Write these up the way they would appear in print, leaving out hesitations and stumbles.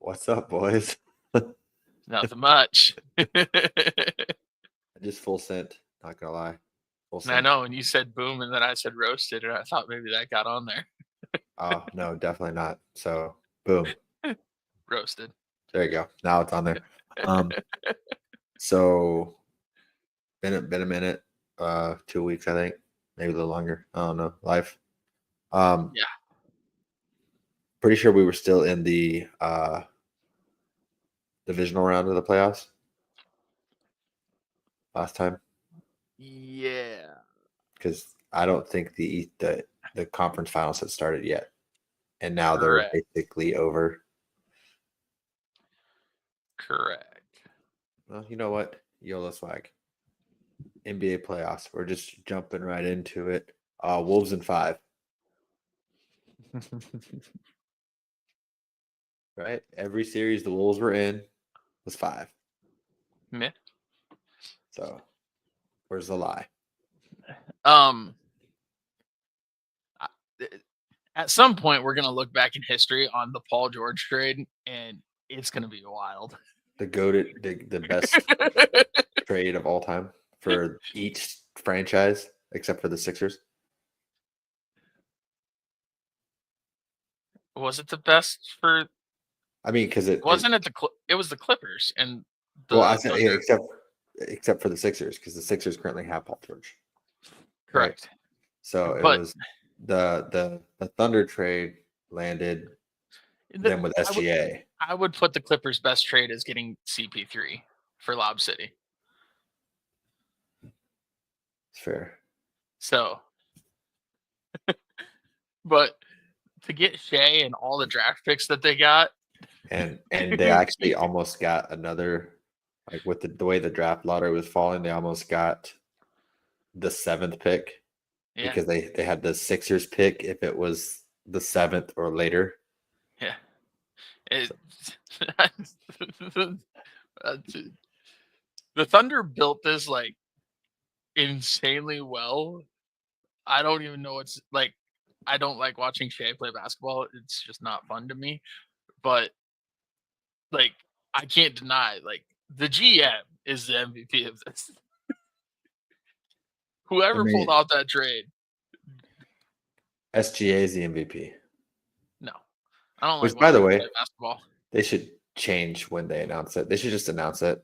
What's up, boys? Nothing much. Just full sent. Not gonna lie. Full I sent. know, and you said boom, and then I said roasted, and I thought maybe that got on there. Oh no, definitely not. So boom. Roasted. There you go. Now it's on there. So been a minute. 2 weeks, I think. Maybe a little longer. I don't know. Life. Yeah. Pretty sure we were still in the divisional round of the playoffs last time. Yeah. Because I don't think the conference finals had started yet, and now Correct. they're basically over. Correct. Well, you know what? YOLO swag. NBA playoffs. We're just jumping right into it. Wolves in 5. Right? Every series the Wolves were in was 5. Meh. So where's the lie? At some point, we're gonna look back in history on the Paul George trade, and it's gonna be wild. The goated, the best trade of all time for each franchise except for the Sixers. Was it the best for? I mean, because it was the Clippers and the well, I said yeah, Thunder. except for the Sixers, because the Sixers currently have Paul George. Correct. Right? So it But was the Thunder trade landed them with SGA. I would put the Clippers' best trade as getting CP3 for Lob City. It's fair. So, but to get Shea and all the draft picks that they got, and they actually almost got another, like with the way the draft lottery was falling, they almost got the 7th pick because they had the Sixers pick if it was the 7th or later. Yeah. The Thunder built this like insanely well. I don't even know what's like. I don't like watching Shea play basketball. It's just not fun to me. But like, I can't deny, like, the GM is the MVP of this. Whoever pulled out that trade. SGA is the MVP. No, I don't Which, like by the way, play basketball. They should change when they announce it. They should just announce it.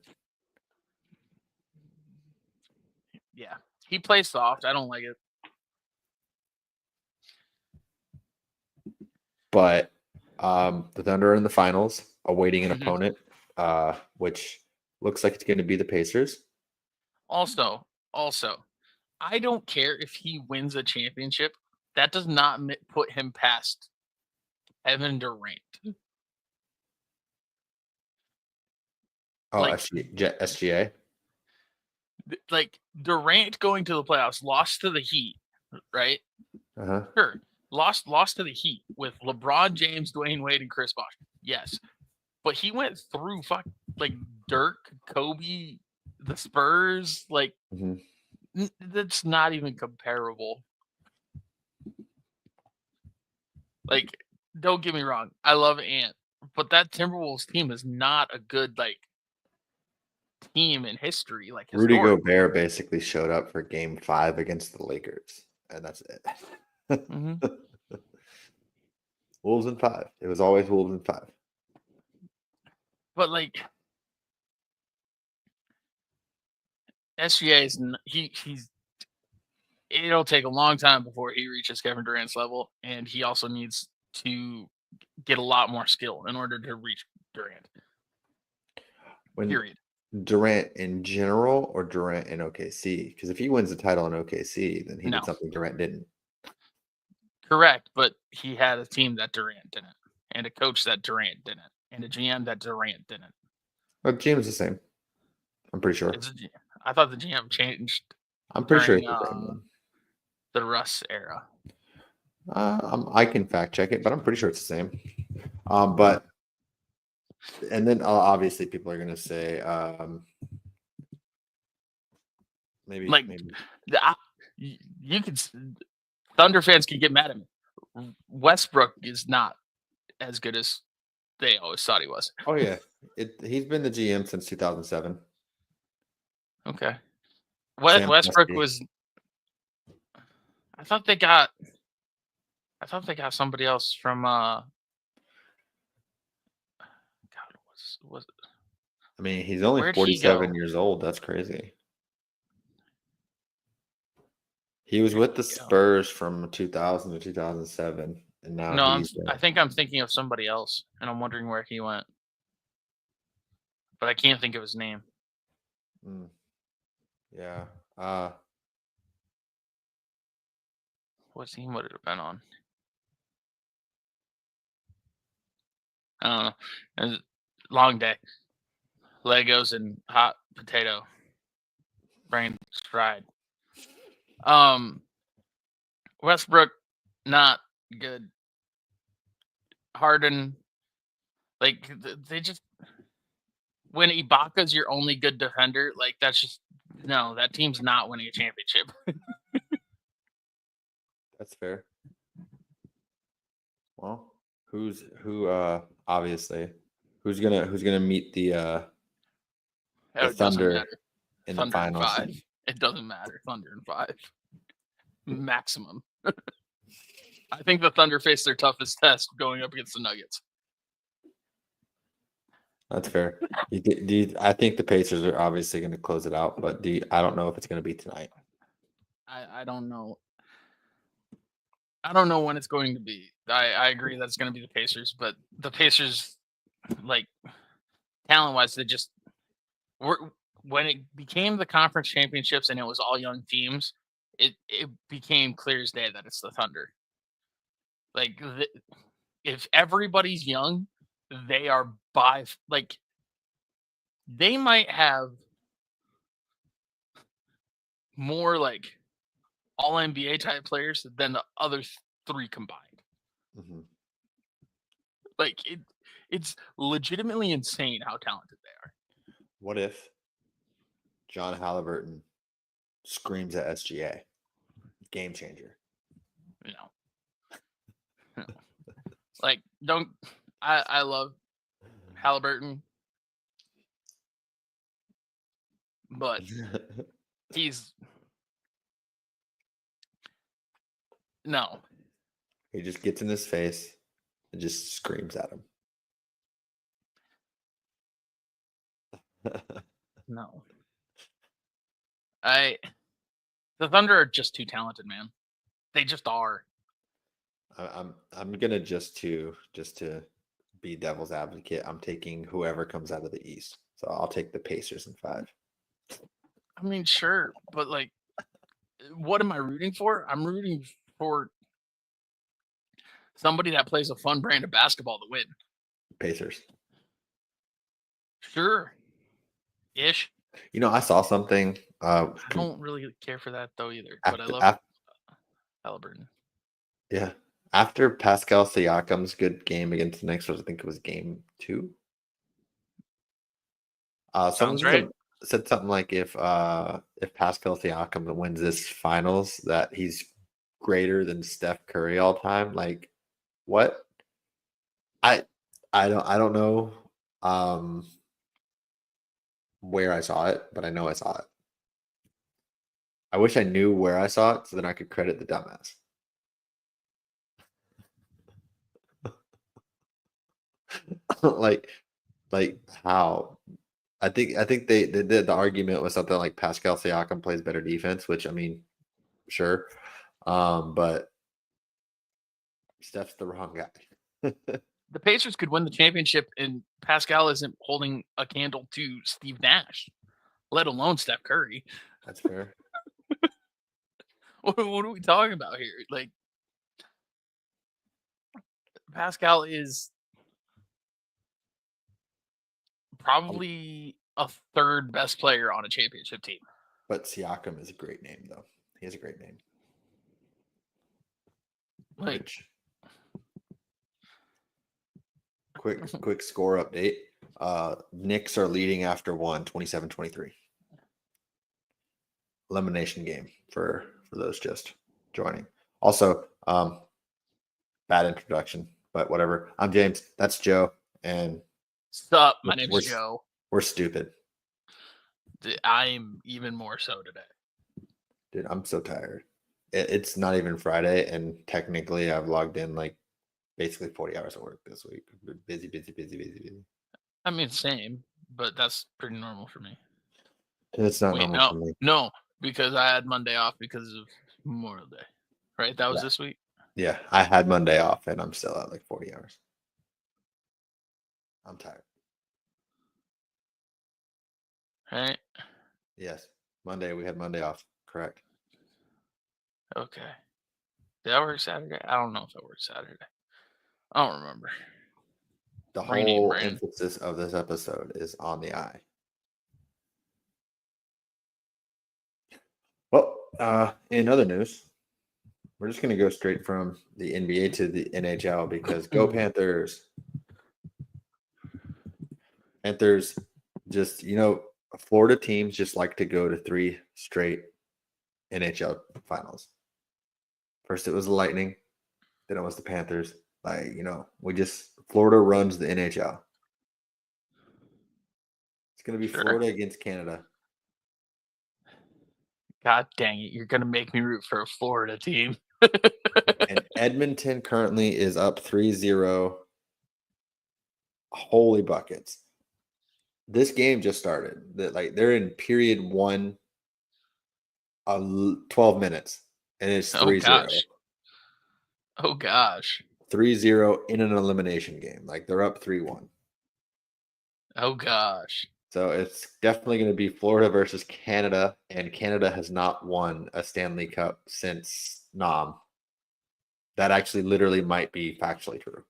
Yeah, he plays soft. I don't like it. But the Thunder are in the finals, awaiting an opponent, which looks like it's going to be the Pacers. Also, I don't care if he wins a championship. That does not put him past Kevin Durant. Oh, like, SGA? Like, Durant going to the playoffs, lost to the Heat, right? Uh-huh. Sure. Lost to the Heat with LeBron James, Dwayne Wade, and Chris Bosh. Yes. But he went through like Dirk, Kobe, the Spurs. Like, that's not even comparable. Like, don't get me wrong. I love Ant. But that Timberwolves team is not a good, like, team in history. Like, Rudy Gobert basically showed up for Game 5 against the Lakers, and that's it. Wolves in 5. It was always Wolves in 5. But like, SGA is he's. It'll take a long time before he reaches Kevin Durant's level, and he also needs to get a lot more skill in order to reach Durant. Period. Durant in general or Durant in OKC? Because if he wins the title in OKC, then he did something Durant didn't. Correct, but he had a team that Durant didn't, and a coach that Durant didn't, and a GM that Durant didn't. Well, GM's the same. I'm pretty sure. I thought the GM changed. I'm pretty sure it's the same. The Russ era. I can fact check it, but I'm pretty sure it's the same. But and then obviously people are gonna say maybe you could Thunder fans can get mad at me. Westbrook is not as good as they always thought he was. Oh yeah, he's been the GM since 2007. Okay. Sam Westbrook Presti. was. I thought they got somebody else from. God, was I mean, he's only where'd he go? 47 years old. That's crazy. He was Where'd with the he go? Spurs from 2000 to 2007, and now No, he's. I think I'm thinking of somebody else, and I'm wondering where he went, but I can't think of his name. Yeah. What team would it have been on? I don't know. It was a long day. Legos and hot potato. Brain fried. Westbrook, not good. Harden, like they just when Ibaka's your only good defender, like that's just no. That team's not winning a championship. That's fair. Well, who obviously who's gonna meet the it doesn't Thunder matter. in Thunder the in finals? 5. It doesn't matter. Thunder in 5. Maximum. I think the Thunder face their toughest test going up against the Nuggets. That's fair. I think the Pacers are obviously going to close it out, but I don't know if it's going to be tonight. I don't know. I don't know when it's going to be. I agree that it's going to be the Pacers, but the Pacers, like talent-wise, they just were when it became the conference championships and it was all young teams. It became clear as day that it's the Thunder. Like if everybody's young, they are they might have more like all NBA type players than the other 3 combined. Mm-hmm. Like it's legitimately insane how talented they are. What if John Halliburton screams at SGA? Game changer. No. Like I love Halliburton, but he's no. He just gets in his face and just screams at him. No. The Thunder are just too talented, man. They just are. I'm gonna just to be devil's advocate. I'm taking whoever comes out of the East. So I'll take the Pacers in 5. I mean, sure, but like, what am I rooting for? I'm rooting for somebody that plays a fun brand of basketball to win. Pacers. Sure. Ish. You know, I saw something. I don't really care for that though either. But I love Halliburton. Yeah. After Pascal Siakam's good game against the Knicks, I think it was game 2. Sounds right. Said something like if Pascal Siakam wins this finals, that he's greater than Steph Curry all time. Like, what? I don't know where I saw it, but I know I saw it. I wish I knew where I saw it so then I could credit the dumbass. like how? I think they did the argument was something like Pascal Siakam plays better defense, which I mean, sure. But Steph's the wrong guy. The Pacers could win the championship and Pascal isn't holding a candle to Steve Nash, let alone Steph Curry. That's fair. What are we talking about here? Like, Pascal is probably a 3rd best player on a championship team. But Siakam is a great name, though. He has a great name. Like, quick score update. Knicks are leading after 27-23. Elimination game for those just joining. Also, bad introduction, but whatever. I'm James. That's Joe. And Sup, my name's Joe. We're stupid. I'm even more so today. Dude, I'm so tired. It's not even Friday, and technically I've logged in like basically 40 hours of work this week. Busy. I mean, same, but that's pretty normal for me. It's not normal for me. No, because I had Monday off because of Memorial Day. Right? That was this week? Yeah, I had Monday off, and I'm still at like 40 hours. I'm tired. Right? Yes. Monday, we had Monday off. Correct. Okay. Did I work Saturday? I don't know if I worked Saturday. I don't remember. The whole emphasis of this episode is on the eye. Well, in other news, we're just going to go straight from the NBA to the NHL because go Panthers. Panthers just, Florida teams just like to go to 3 straight NHL finals. First it was the Lightning, then it was the Panthers. Florida runs the NHL. It's going to be Florida against Canada. God dang it. You're going to make me root for a Florida team. And Edmonton currently is up 3-0. Holy buckets. This game just started. They're in period 1, 12 minutes, and it's 3-0. Oh, gosh. 3-0 in an elimination game. They're up 3-1. Oh, gosh. So it's definitely going to be Florida versus Canada, and Canada has not won a Stanley Cup since Nam. That actually literally might be factually true.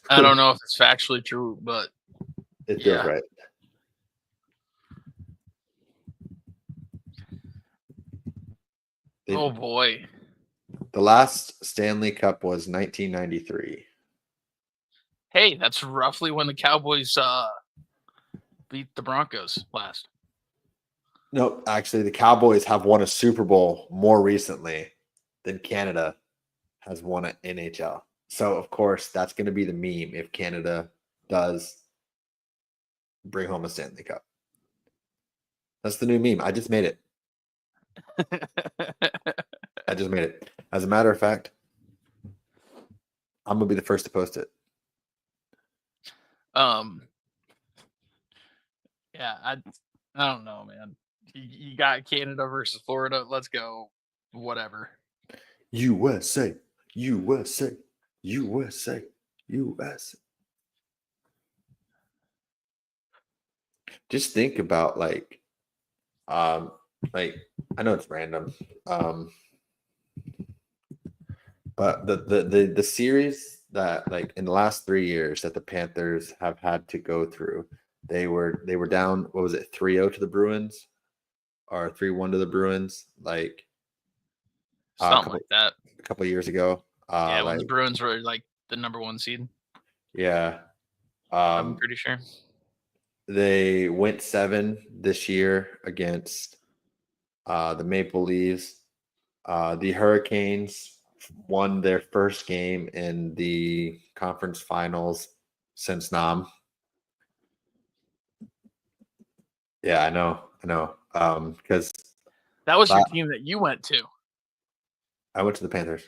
I don't know if it's factually true, but it feels right. Oh, boy. The last Stanley Cup was 1993. Hey, that's roughly when the Cowboys beat the Broncos last. No, actually, the Cowboys have won a Super Bowl more recently than Canada has won an NHL. So, of course, that's going to be the meme if Canada does bring home a Stanley Cup. That's the new meme. I just made it. I just made it. As a matter of fact, I'm going to be the first to post it. Yeah, I don't know, man. You got Canada versus Florida. Let's go. Whatever. USA, USA, USA, USA. Just think about I know it's random, but the series that in the last 3 years that the Panthers have had to go through, they were down. What was it, 3-0 to the Bruins, or 3-1 to the Bruins? Something like that. A couple years ago. When the Bruins were the number 1 seed. Yeah. I'm pretty sure. They went 7 this year against the Maple Leafs. The Hurricanes won their first game in the conference finals since Nam. Yeah, I know. Because that was your team that you went to. I went to the Panthers.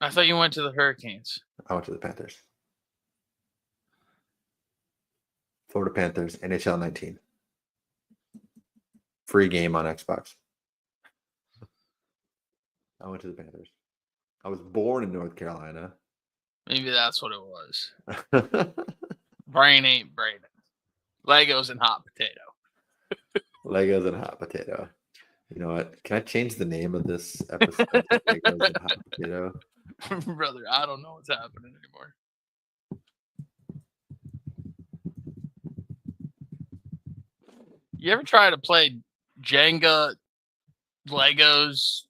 I thought you went to the Hurricanes. I went to the Panthers. Florida Panthers, NHL 19. Free game on Xbox. I went to the Panthers. I was born in North Carolina. Maybe that's what it was. Brain ain't brain. Legos and hot potato. Legos and hot potato. You know what? Can I change the name of this episode to Legos and hot potato? Brother, I don't know what's happening anymore. You ever try to play Jenga, Legos,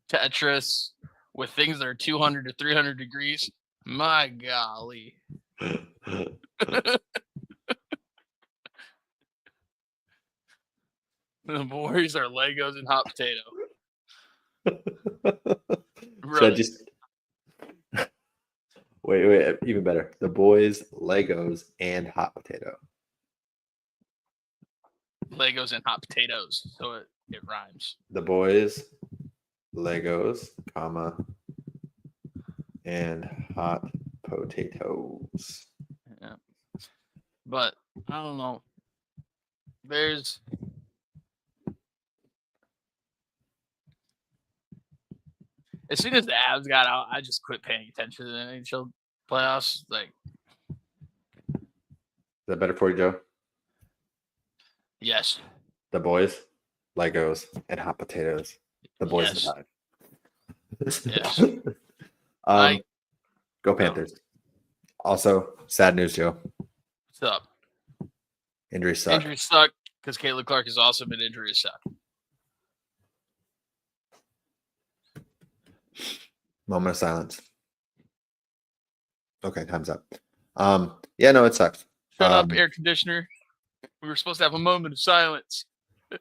Tetris with things that are 200 to 300 degrees? My golly. The boys are Legos and hot potato. Should I just Wait, even better. The Boys, Legos, and hot potato. Legos and hot potatoes, so it rhymes. The Boys, Legos, comma, and hot potatoes. Yeah. But I don't know. There's as soon as the Avs got out, I just quit paying attention to the NHL playoffs. Like, Is that better for you, Joe? yes. The Boys, Legos, and hot potatoes. The Boys Yes. and Yes. Go Panthers. Also, sad news, Joe. What's up? Injuries suck. Injuries suck because Caleb Clark is awesome, and injuries suck. Moment of silence. Okay, time's up. Yeah, no, it sucks. Shut up, air conditioner. We were supposed to have a moment of silence.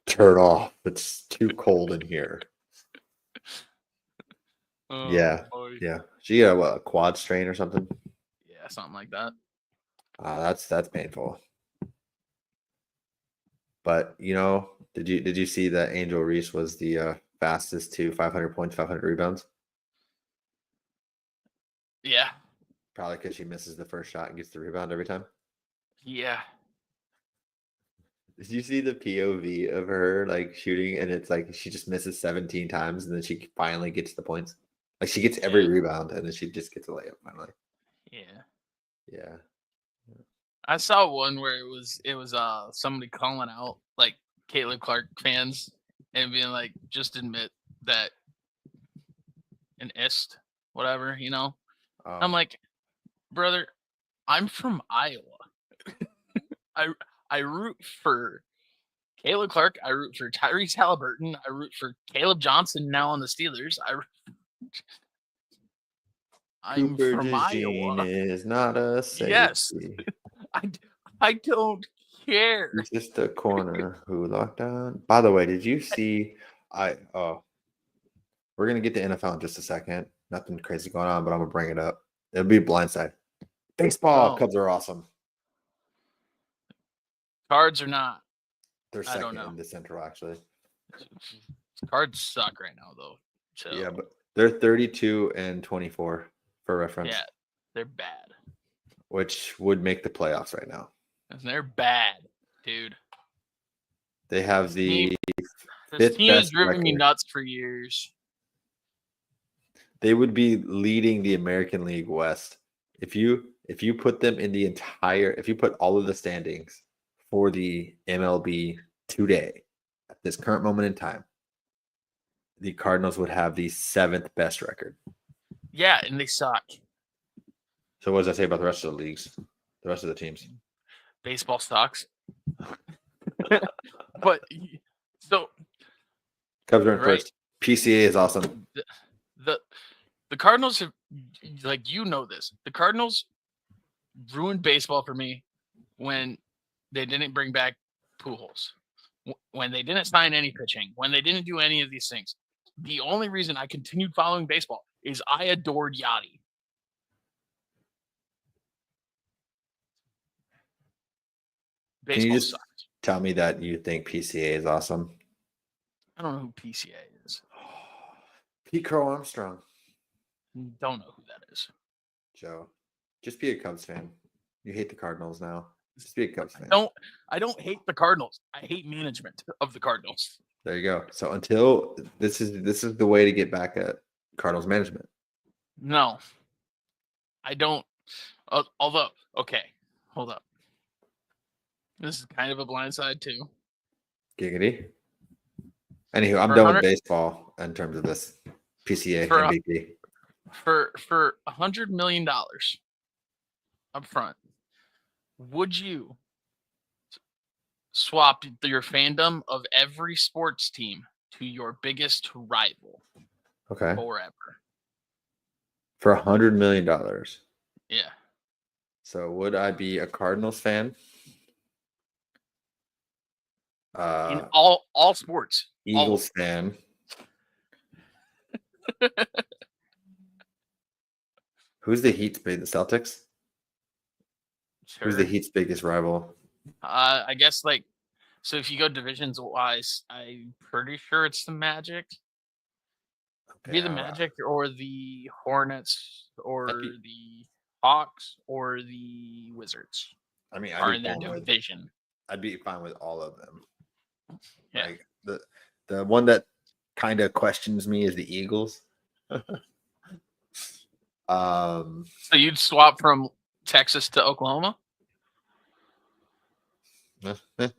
Turn off. It's too cold in here. Oh, Yeah. boy. Yeah. She got a quad strain or something? Yeah, something like that. That's painful. But did you see that Angel Reese was the fastest to 500 points, 500 rebounds? Yeah. Probably because she misses the first shot and gets the rebound every time. Yeah. Did you see the POV of her like shooting and it's like she just misses 17 times and then she finally gets the points? Like she gets every rebound and then she just gets a layup finally. Yeah. Yeah. I saw one where it was somebody calling out like Caleb Clark fans and being like, just admit that an ist, whatever, I'm like, brother, I'm from Iowa. I root for Caleb Clark. I root for Tyrese Halliburton. I root for Caleb Johnson now on the Steelers. I'm Cooper from DeJean Iowa. is not a safety. Yes. I don't care. He's just a corner who locked down. By the way, did you see we're gonna get to NFL in just a second. Nothing crazy going on, but I'm gonna bring it up. It'll be blindside. Baseball, Oh. Cubs are awesome. Cards or not. They're I don't second know. in the Central, actually. Cards suck right now, though. So yeah, but they're 32 and 24 for reference. yeah, they're bad. Which would make the playoffs right now. They're bad, dude. They have This fifth team has best driven me record. nuts for years. They would be leading the American League West if you put them in the entire. If you put all of the standings for the MLB today at this current moment in time, the Cardinals would have the 7th best record. Yeah, and they suck. So what does that say about the rest of the leagues? The rest of the teams? Baseball sucks. But so Cubs are in first. PCA is awesome. The Cardinals have, like, this. The Cardinals ruined baseball for me when they didn't bring back Pujols, when they didn't sign any pitching, when they didn't do any of these things. The only reason I continued following baseball is I adored Yachty. Can you just tell me that you think PCA is awesome? I don't know who PCA is. Pete Crow Armstrong. Don't know who that is. Joe, just be a Cubs fan. You hate the Cardinals now. Just be a Cubs fan. I don't hate the Cardinals. I hate management of the Cardinals. There you go. So until this is the way to get back at Cardinals management. No, I don't. Although, okay, hold up. This is kind of a blindside too. Giggity. Anywho, I'm done with baseball in terms of this PCA MVP. For $100 million up front, would you swap your fandom of every sports team to your biggest rival? Okay. Forever. For $100 million. Yeah. So would I be a Cardinals fan? In all sports. Eagles fan. Who's the Heat's the Celtics? Sure. Who's the Heat's biggest rival? I guess so if you go divisions wise, I'm pretty sure it's the Magic. Okay, Be the Magic or the Hornets or the Hawks or the Wizards. I mean, are in their division. I'd be fine with all of them. Yeah. Like the one that kind of questions me is the Eagles. So you'd swap from Texas to Oklahoma? Okay.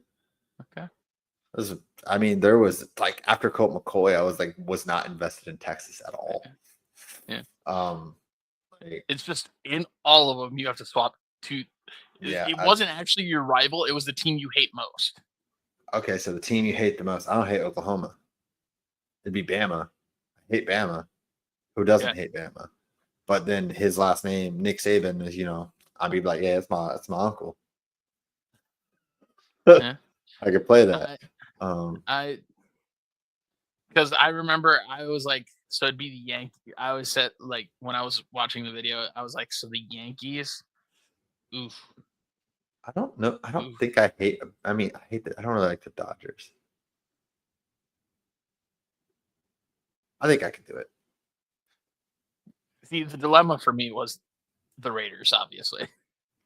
I mean, there was like after Colt McCoy, I was not invested in Texas at all. Yeah. It's just in all of them you have to swap to. Yeah, it wasn't actually your rival; it was the team you hate most. Okay, so the team you hate the most. I don't hate Oklahoma. It'd be Bama. I hate Bama. Who doesn't hate Bama? But then his last name, Nick Saban, is I'd be like, yeah, it's my uncle. Yeah. I could play that. Because I remember I was like, so it'd be the Yankees. I always said when I was watching the video, I was like, so the Yankees. Oof. I don't know. I don't think I hate. I mean, I hate I don't really like the Dodgers. I think I could do it. See, the dilemma for me was the Raiders, obviously.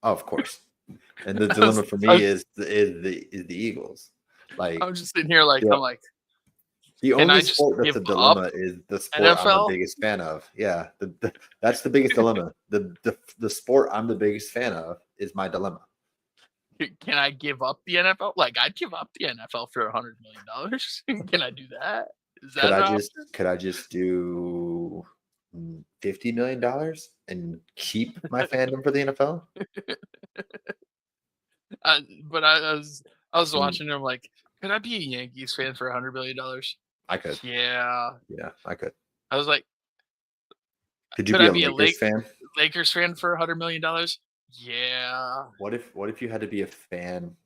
Oh, of course. And the dilemma for me is the Eagles. Like I'm just sitting here I'm like, the only sport that's a dilemma is the sport NFL? I'm the biggest fan of. Yeah, that's the biggest dilemma. The sport I'm the biggest fan of is my dilemma. Can I give up the NFL? I'd give up the NFL for $100 million. Can I do that? Is that could I just do $50 million and keep my fandom for the NFL? But I was watching them like, could I be a Yankees fan for $100 million? I could. Yeah, I could. I was like, could you be a Lakers fan? Lakers fan for $100 million? Yeah. What if you had to be a fan,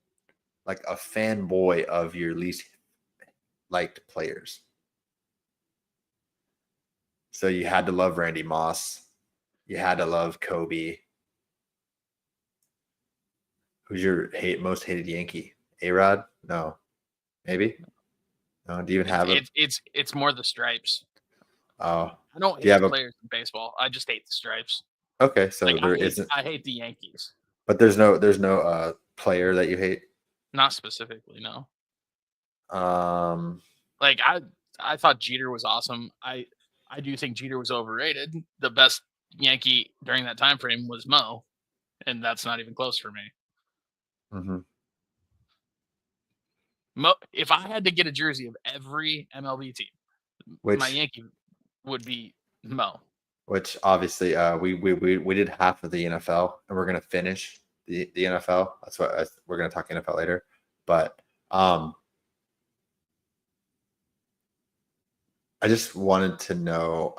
like a fanboy of your least liked players? So you had to love Randy Moss. You had to love Kobe. Who's your most hated Yankee? A-Rod? No. Maybe? No. Do you even have it? It's more the stripes. Oh. I don't hate the players in baseball. I just hate the stripes. Okay, so there isn't. I hate the Yankees. But there's no player that you hate? Not specifically, no. Like I thought Jeter was awesome. I do think Jeter was overrated. The best Yankee during that time frame was Mo, and that's not even close for me. Mm-hmm. Mo, if I had to get a jersey of every MLB team, my Yankee would be Mo. Which obviously we did half of the NFL, and we're gonna finish the NFL. That's what we're gonna talk NFL later. But I just wanted to know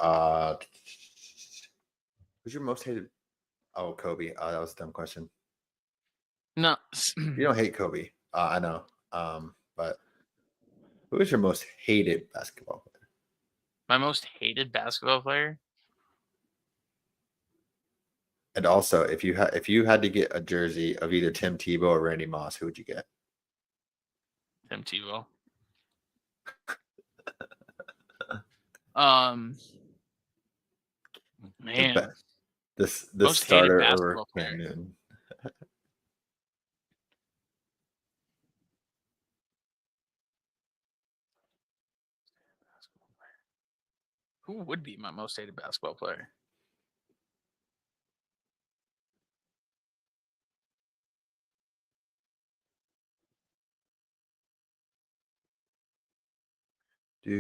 who's your most hated? Oh, Kobe. That was a dumb question. No, you don't hate Kobe. I know. But who is your most hated basketball player? My most hated basketball player? And also, if you had to get a jersey of either Tim Tebow or Randy Moss, who would you get? Tim Tebow. Man, this starter over Cam Newton. Who would be my most hated basketball player? See,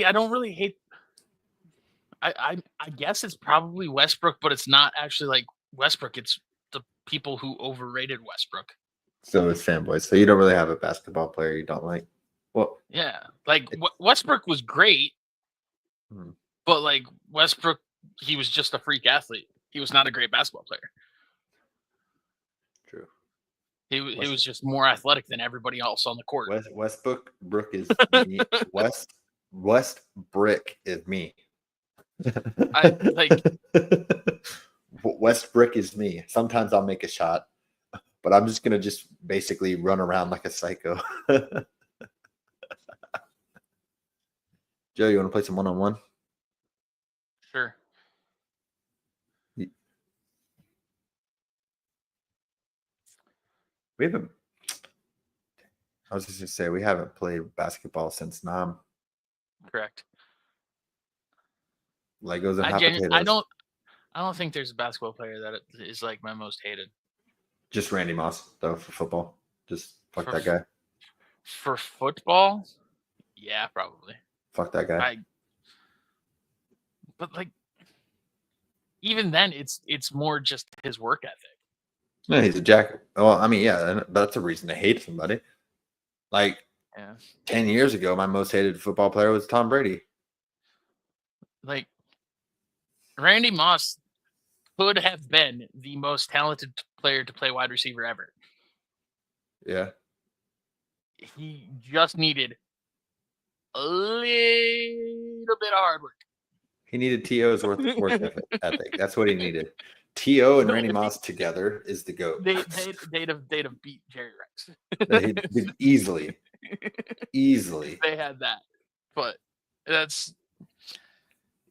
I don't really hate. I guess it's probably Westbrook, but it's not actually like Westbrook. It's the people who overrated Westbrook. So it's fanboys. So you don't really have a basketball player you don't like. Well, yeah, like Westbrook was great, but like Westbrook, he was just a freak athlete. He was not a great basketball player. True. He was just more athletic than everybody else on the court. Westbrook is me. Westbrook is me. I like Westbrook is me. Sometimes I'll make a shot, but I'm just gonna just basically run around like a psycho. Joe, you want to play some one-on-one? Sure. We haven't. I was just gonna say we haven't played basketball since Nam. Correct. Legos and hot potatoes. I don't think there's a basketball player that is like my most hated. Just Randy Moss, though, for football. Just fuck that guy. For football, yeah, probably. Fuck that guy. But like, even then, it's more just his work ethic. No, he's a jack. Well, I mean, yeah, that's a reason to hate somebody. Like, 10 years ago, my most hated football player was Tom Brady. Like, Randy Moss could have been the most talented player to play wide receiver ever. Yeah. He just needed a little bit of hard work. He needed T.O.'s work ethic. That's what he needed. T.O. and Randy Moss together is the GOAT. They'd have beat Jerry Rice. Easily. They had that. But that's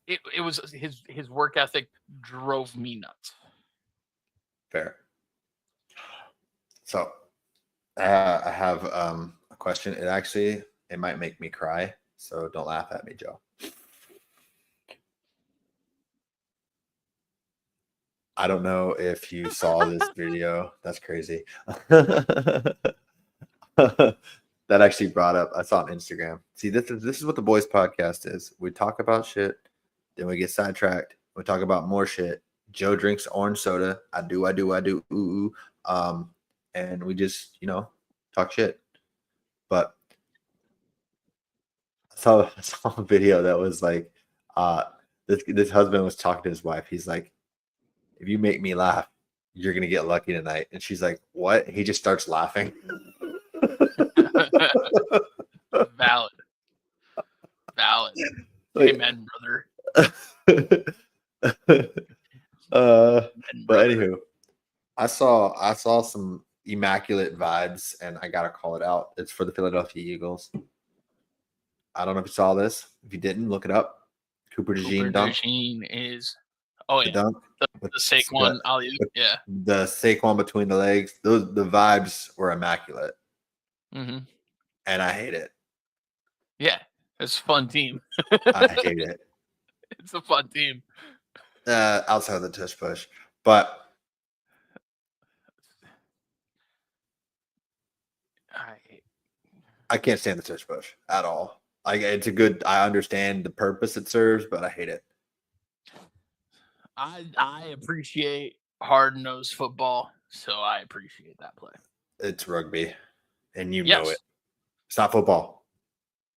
it was his work ethic drove me nuts. Fair. So I have a question. It might make me cry, so don't laugh at me, Joe. I don't know if you saw this video. That's crazy. That actually brought up. I saw on Instagram. See, this is what the Boys podcast is. We talk about shit, then we get sidetracked. We talk about more shit. Joe drinks orange soda. I do. Ooh. And we just, talk shit. But I saw a video that was like, this husband was talking to his wife. He's like, if you make me laugh, you're gonna get lucky tonight. And she's like, what? He just starts laughing. Valid. Amen, brother. But anywho, I saw some immaculate vibes, and I gotta call it out. It's for the Philadelphia Eagles. I don't know if you saw this. If you didn't, look it up. Cooper DeJean dunk. Is the dunk. The Saquon alley-oop, yeah. The Saquon between the legs. The vibes were immaculate. Mm-hmm. And I hate it. Yeah, it's a fun team. I hate it. It's a fun team. Outside of the tush push. But I can't stand the tush push at all. Like, it's a good, I understand the purpose it serves, but I hate it. I appreciate hard-nosed football, so I appreciate that play. It's rugby, and know it. It's not football.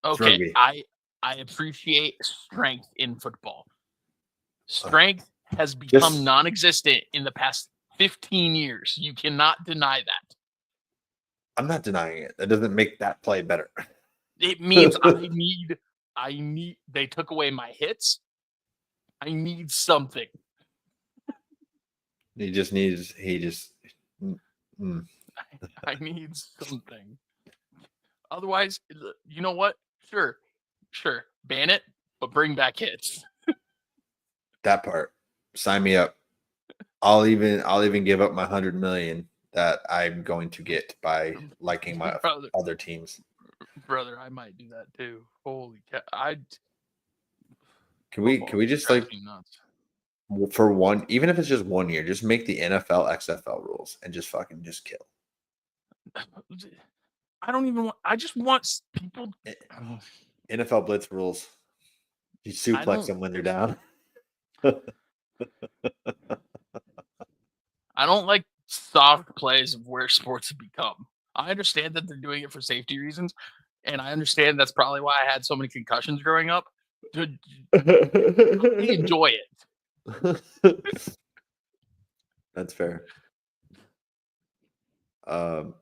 Okay, I appreciate strength in football. Strength has become non-existent in the past 15 years. You cannot deny that. I'm not denying it. That doesn't make that play better. It means I need. They took away my hits. I need something. I need something. Otherwise, you know what? Sure. Ban it, but bring back hits. That part. Sign me up. I'll even give up my $100 million that I'm going to get by liking my other teams. Brother, I might do that too. Holy cow! Can we just like for one, even if it's just 1 year, just make the NFL XFL rules and just fucking just kill. I don't even want. I just want people. NFL blitz rules. You suplex them when they're down. I don't like soft plays of where sports have become. I understand that they're doing it for safety reasons, and I understand that's probably why I had so many concussions growing up. I enjoy it. That's fair. Well,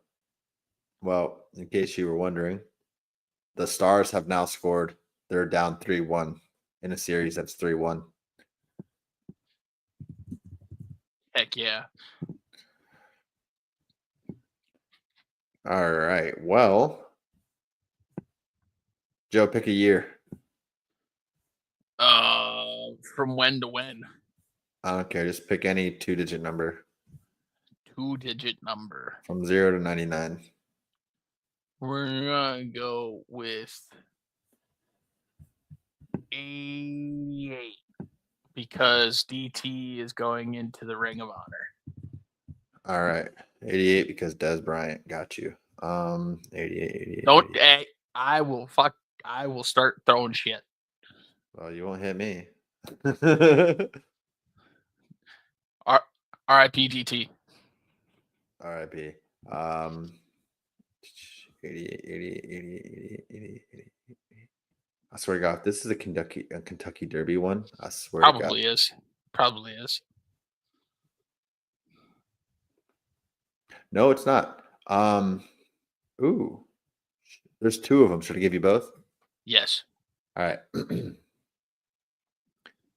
in case you were wondering, the Stars have now scored. They're down 3-1 in a series that's 3-1. Heck yeah. All right. Well, Joe, pick a year. From when to when? I don't care. Just pick any 2-digit number 2-digit number. from 0 to 99. We're gonna go with 88 because DT is going into the Ring of Honor. All right. 88 because Des Bryant got you. 88. Don't 88. hey, I will start throwing shit. Well, you won't hit me. R.I.P. DT. R.I.P. 88. I swear to God, if this is a Kentucky Derby one, I swear to God. Probably is. No, it's not. Ooh. There's 2 of them. Should I give you both? Yes. All right.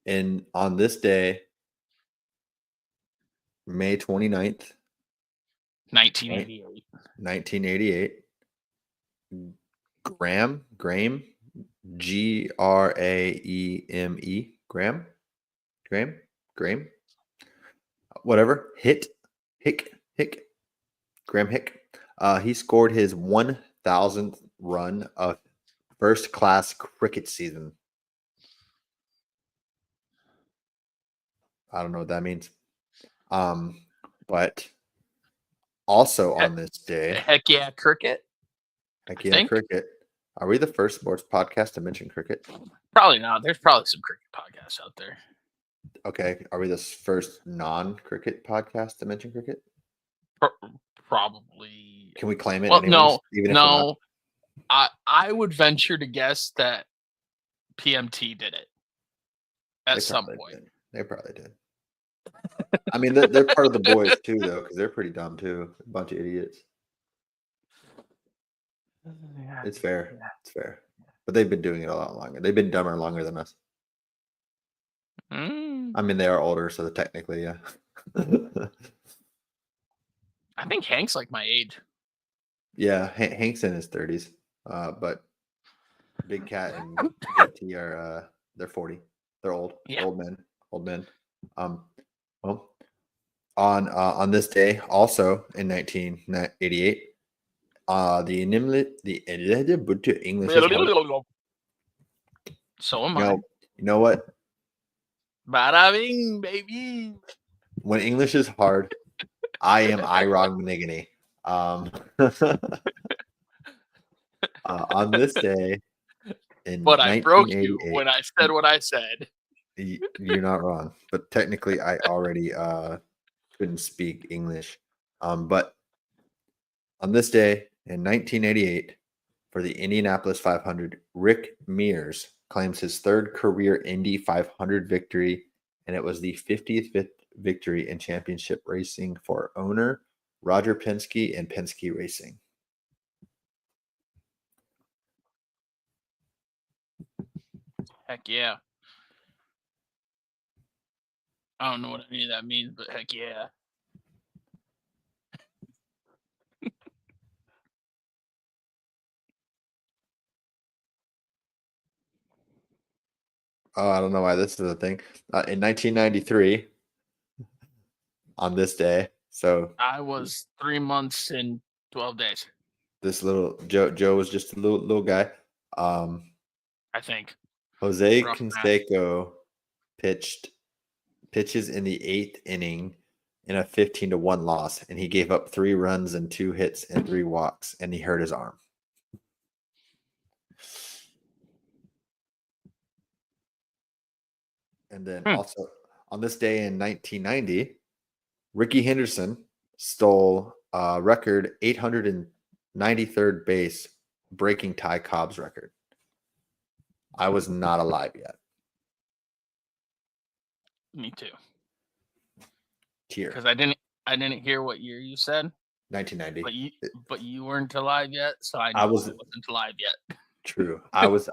And on this day, May 29th, 1988, Graham, Graham, whatever, Graham Hick. He scored his 1,000th run of first-class cricket season. I don't know what that means. But also on this day, heck yeah, cricket. Cricket. Are we the first sports podcast to mention cricket? Probably not. There's probably some cricket podcasts out there. Okay. Are we the first non-cricket podcast to mention cricket? Probably. Can we claim it? Well, anyways, no. I would venture to guess that PMT did it at some point. They probably did. I mean, they're part of the boys too, though, because they're pretty dumb too. A bunch of idiots. Yeah. It's fair. It's fair. But they've been doing it a lot longer. They've been dumber longer than us. I mean, they are older, so technically, yeah. I think Hank's like my age. Yeah, Hank's in his 30s. But Big Cat and JT are they're 40. They're old. Yeah. Old men. Well, on this day, also in 1988, the English is hard. So am I. You know what? Bada bing, baby. When English is hard, I am Irong Manigany. On this day, but I broke you when I said what I said. You're not wrong, but technically, I already couldn't speak English. But on this day in 1988, for the Indianapolis 500, Rick Mears claims his 3rd career Indy 500 victory, and it was the 50th victory in championship racing for owner Roger Penske and Penske Racing. Heck yeah. I don't know what any of that means, but heck yeah. Oh, I don't know why this is a thing. In 1993, on this day, so I was 3 months and 12 days. This little Joe was just a little guy. I think Jose Canseco pitches in the 8th inning in a 15-1 loss, and he gave up 3 runs and 2 hits and 3 walks, and he hurt his arm. And then also on this day in 1990, Ricky Henderson stole a record 893rd base, breaking Ty Cobb's record. I was not alive yet. Me too. Cheer. Because I didn't hear what year you said. 1990. But you weren't alive yet, so I I know was I wasn't alive yet. true. I was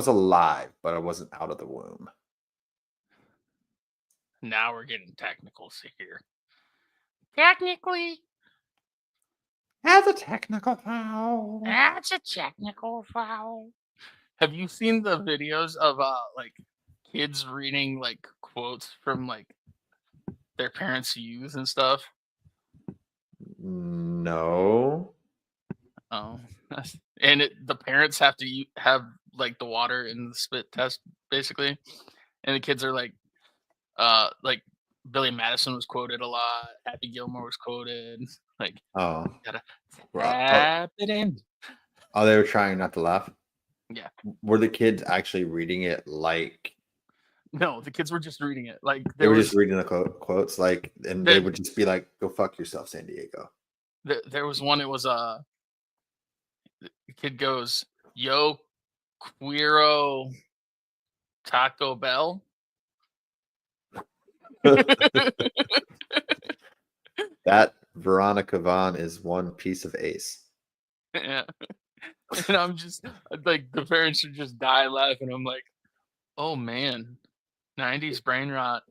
alive, but I wasn't out of the womb. Now we're getting technical here. Technically, That's a technical foul. that's a technical foul. Have you seen the videos of like kids reading like quotes from like their parents' youth and stuff? No. Oh, and the parents have to have like the water in the spit test basically, and the kids are like Billy Madison was quoted a lot, Happy Gilmore was quoted, like Oh. gotta Oh, tap it in. oh, they were trying not to laugh. Yeah, Were the kids actually reading it like no, the kids were just reading it. Like they there were just was reading the quotes, like, and they there, would just be like, "Go fuck yourself, San Diego." there was one. It was the kid goes, "Yo, Queero Taco Bell." That Veronica Vaughn is one piece of ace. Yeah. And I'm just like the parents are just die laughing. I'm like, oh man, 90s brain rot.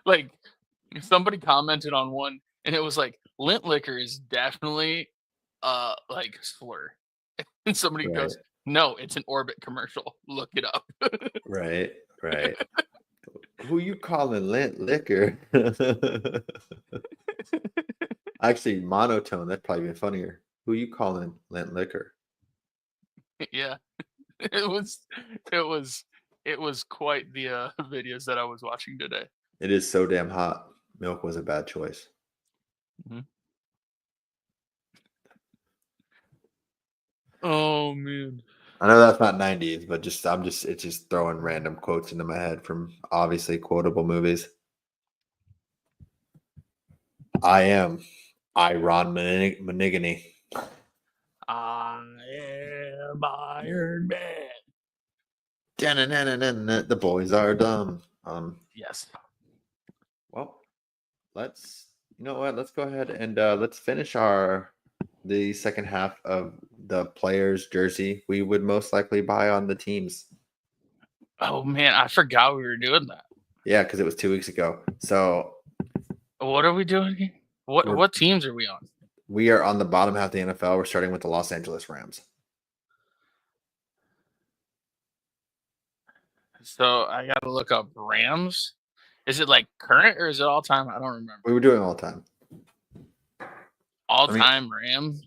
Like somebody commented on one and it was like lint liquor is definitely like slur. And somebody Right, goes, no, it's an Orbit commercial. Look it up. right, right. Who you calling lint liquor? Actually, monotone. That'd probably be funnier. Who you calling lint liquor? Yeah. It was it was it was quite the videos that I was watching today. It is so damn hot. Milk was a bad choice. Mhm. Oh man. I know that's not 90s, but it's just throwing random quotes into my head from obviously quotable movies. I am Iron Monigany. I am Iron Man. The boys are dumb. Yes. Well, you know what? Let's go ahead and let's finish the second half of the player's jersey we would most likely buy on the teams. Oh man, I forgot we were doing that. Yeah, because it was 2 weeks ago. So What are we doing again? What teams are we on? we are on the bottom half of the NFL. We're starting with the Los Angeles Rams. So I gotta look up Rams. Is it like current or is it all time? I don't remember. We were doing all the time. All I mean, time Rams.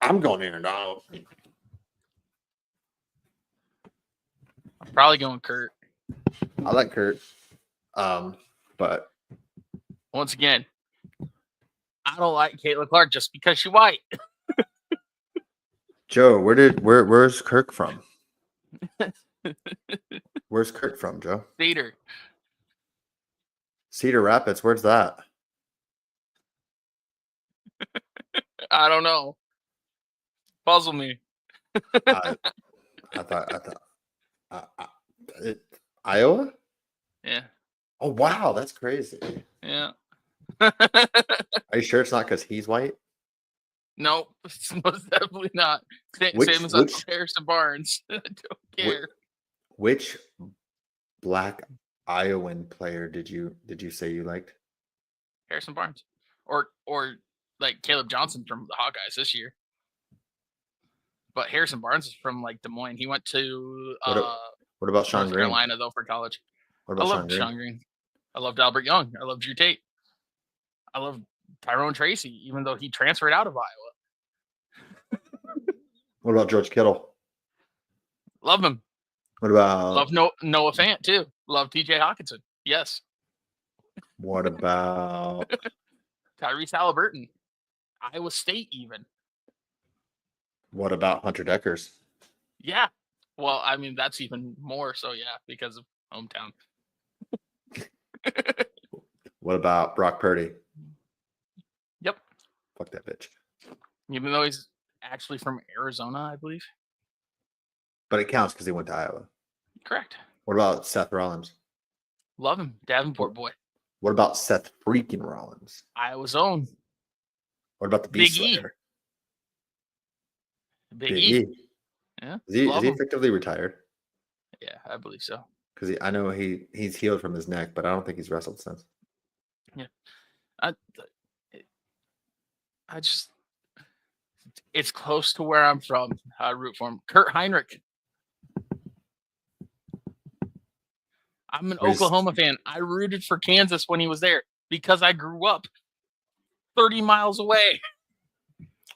I'm going in and out. I'm probably going Kurt. I like Kurt. But Once again, I don't like Caitlin Clark just because she's white. Joe, where's Kirk from? Where's Kirk from, Joe? Cedar. Cedar Rapids. Where's that? I don't know. Puzzle me. I thought Iowa? Yeah. Oh wow, that's crazy. Yeah. Are you sure it's not because he's white? No, it's most definitely not. Same as Harrison Barnes. I don't care. Which black Iowan player did you say you liked? Harrison Barnes, or like Caleb Johnson from the Hawkeyes this year. But Harrison Barnes is from like Des Moines. He went to what about Sean North Green? Carolina though for college. What I about loved Sean Green. I loved Albert Young. I loved Drew Tate. I loved Tyrone Tracy, even though he transferred out of Iowa. What about George Kittle? Love him. What about love Noah Fant too? Love TJ Hawkinson. Yes. What about Tyrese Halliburton? Iowa State even. What about Hunter Deckers? Yeah. Well, I mean that's even more so, yeah, because of hometown. What about Brock Purdy? Yep. Fuck that bitch. Even though he's actually from Arizona, I believe. But it counts because he went to Iowa. Correct. What about Seth Rollins? Love him. Davenport boy. What about Seth freaking Rollins? Iowa's own. What about the Big Beast E. Slayer? Big E. Yeah. Is he him. effectively retired? Yeah, I believe so. Because I know he's healed from his neck, but I don't think he's wrestled since. Yeah. I just, it's close to where I'm from. I root for him. Kurt Heinrich. I'm an Oklahoma fan. I rooted for Kansas when he was there because I grew up 30 miles away.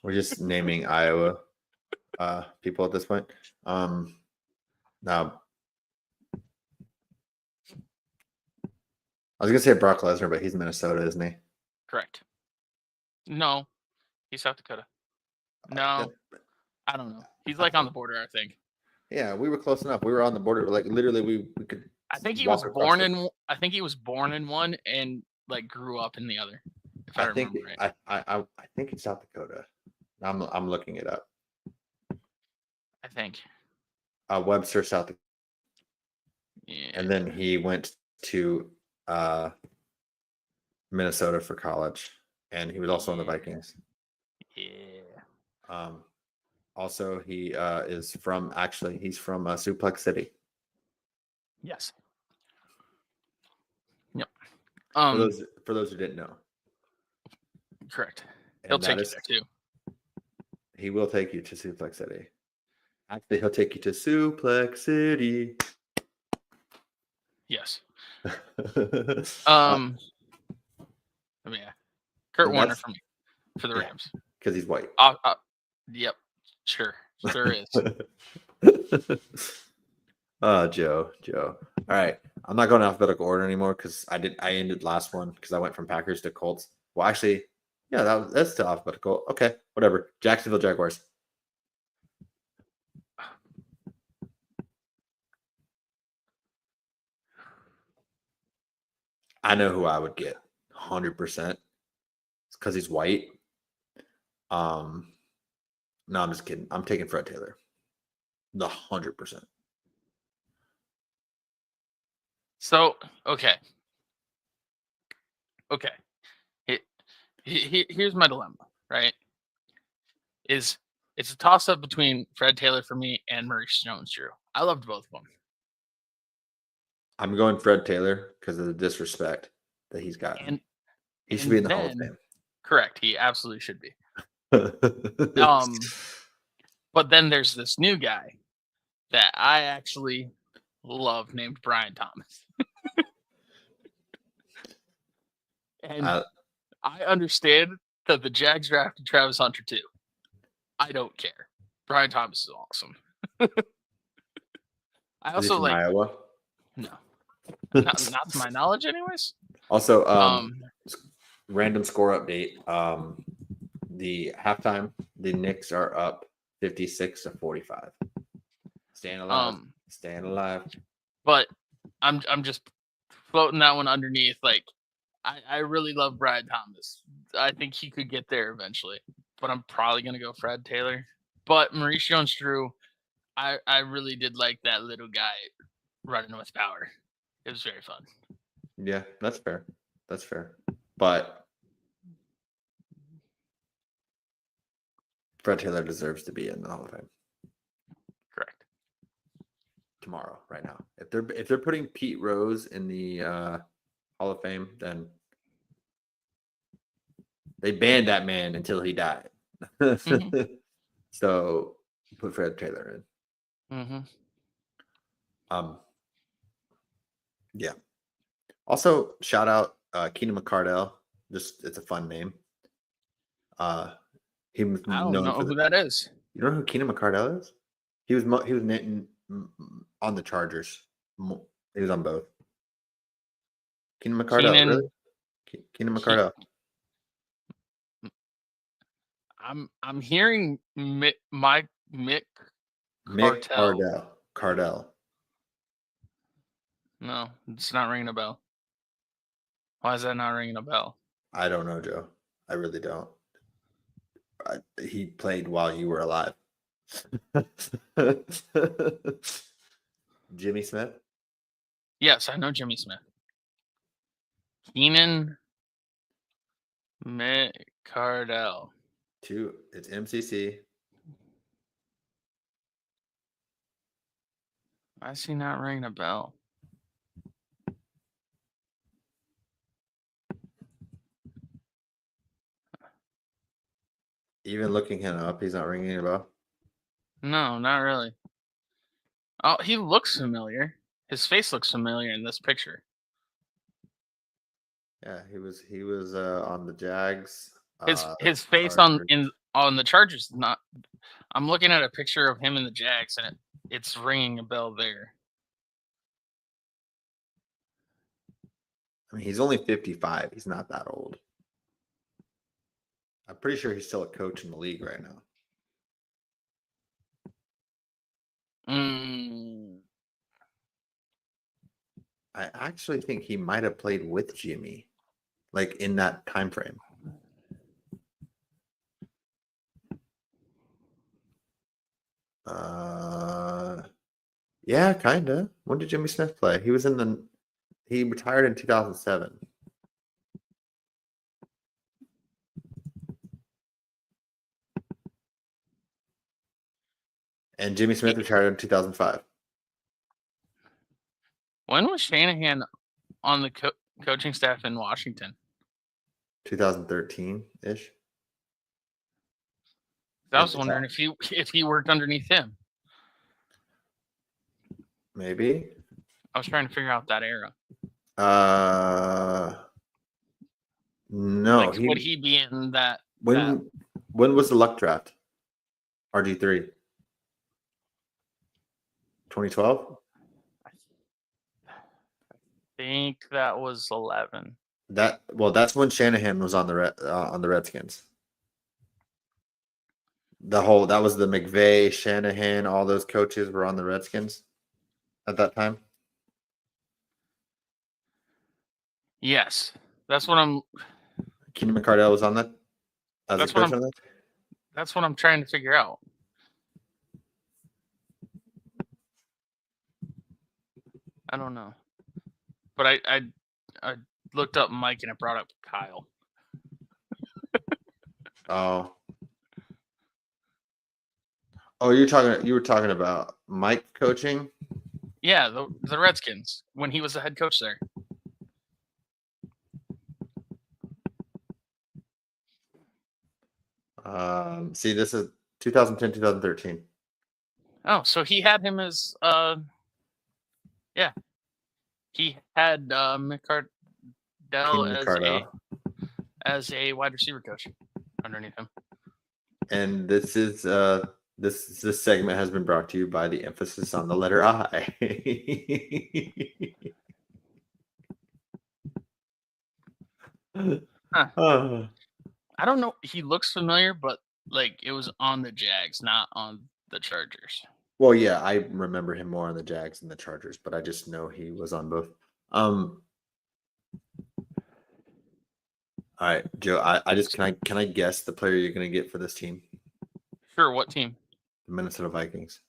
We're just naming Iowa people at this point. Now, I was gonna say Brock Lesnar, but he's Minnesota, isn't he? Correct. No, he's South Dakota. No, I don't know. He's like on the border, I think. Yeah, we were close enough. We were on the border. Like literally, we could. I think he was born in. I think he was born in one and like grew up in the other. If I remember right. I think it's South Dakota. I'm looking it up. I think. Webster, South Dakota. Yeah. And then he went to Minnesota for college, and he was also on the Vikings. Yeah. Also, he is from he's from Suplex City. Yes. Yep. For those who didn't know. Correct. He'll take you there too. He will take you to Suplex City. Actually, he'll take you to Suplex City. Yes. Yeah. Kurt Warner for me, for the Rams. Because he's white. Yep. Sure. Sure is. Oh, Joe. All right. I'm not going alphabetical order anymore because I ended last one because I went from Packers to Colts. Well, actually, yeah, that's still alphabetical. Okay, whatever. Jacksonville Jaguars. I know who I would get 100%. It's because he's white. No, I'm just kidding. I'm taking Fred Taylor. The 100%. So, okay. Here's my dilemma, right? It's a toss-up between Fred Taylor for me and Maurice Jones-Drew. I loved both of them. I'm going Fred Taylor because of the disrespect that he's gotten. He should be in the Hall of Fame. Correct. He absolutely should be. But then there's this new guy that I actually love named Brian Thomas. And I understand that the Jags drafted Travis Hunter too. I don't care. Brian Thomas is awesome. I also like Iowa. No, not to my knowledge, anyways. Also, random score update. The halftime, the Knicks are up 56-45. Staying alive. But I'm just floating that one underneath. Like, I really love Brian Thomas. I think he could get there eventually, but I'm probably gonna go Fred Taylor. But Maurice Jones-Drew, I really did like that little guy running with power. It was very fun. Yeah, that's fair. But Fred Taylor deserves to be in the Hall of Fame. Correct. Tomorrow, right now. If they're putting Pete Rose in the Hall of Fame, then they banned that man until he died. Mm-hmm. So put Fred Taylor in. Mm-hmm. Yeah. Also, shout out Keenan McCardell. Just it's a fun name. I don't know who that is. You don't know who Keenan McCardell is? He was on the Chargers. He was on both. Keenan McCardell, really? Keenan McCardell. I'm hearing Mick Cardell. No, it's not ringing a bell. Why is that not ringing a bell? I don't know, Joe. I really don't. He played while you were alive. Jimmy Smith? Yes, I know Jimmy Smith. Keenan McCardell. 2. It's MCC. Why is he not ringing a bell? Even looking him up, he's not ringing a bell. No, not really. Oh, he looks familiar. His face looks familiar in this picture. Yeah, he was on the Jags. His face on the Chargers. Not. I'm looking at a picture of him in the Jags, and it's ringing a bell there. I mean, he's only 55. He's not that old. I'm pretty sure he's still a coach in the league right now. I actually think he might have played with Jimmy, like in that time frame. Yeah, kind of. When did Jimmy Smith play? He retired in 2007. And Jimmy Smith retired in 2005. When was Shanahan on the coaching staff in Washington? 2013-ish. I was wondering if he worked underneath him. Maybe. I was trying to figure out that era. No. Like, would he be in that? When was the luck draft? RG3. 2012? I think that was 11. That's when Shanahan was on the Redskins. That was the McVay, Shanahan, all those coaches were on the Redskins at that time. Yes, that's what I'm. Keenan McCardell was on that as a coach on that. That's what I'm trying to figure out. I don't know, but I looked up Mike and it brought up Kyle. You were talking about Mike coaching? Yeah, the Redskins when he was the head coach there. See, this is 2010, 2013. Oh, so he had him as yeah. He had McCardell as a wide receiver coach underneath him. And this segment has been brought to you by the emphasis on the letter I. I don't know. He looks familiar, but like it was on the Jags, not on the Chargers. Well, yeah, I remember him more on the Jags than the Chargers, but I just know he was on both. All right, Joe. I just can I guess the player you're going to get for this team? Sure. What team? The Minnesota Vikings.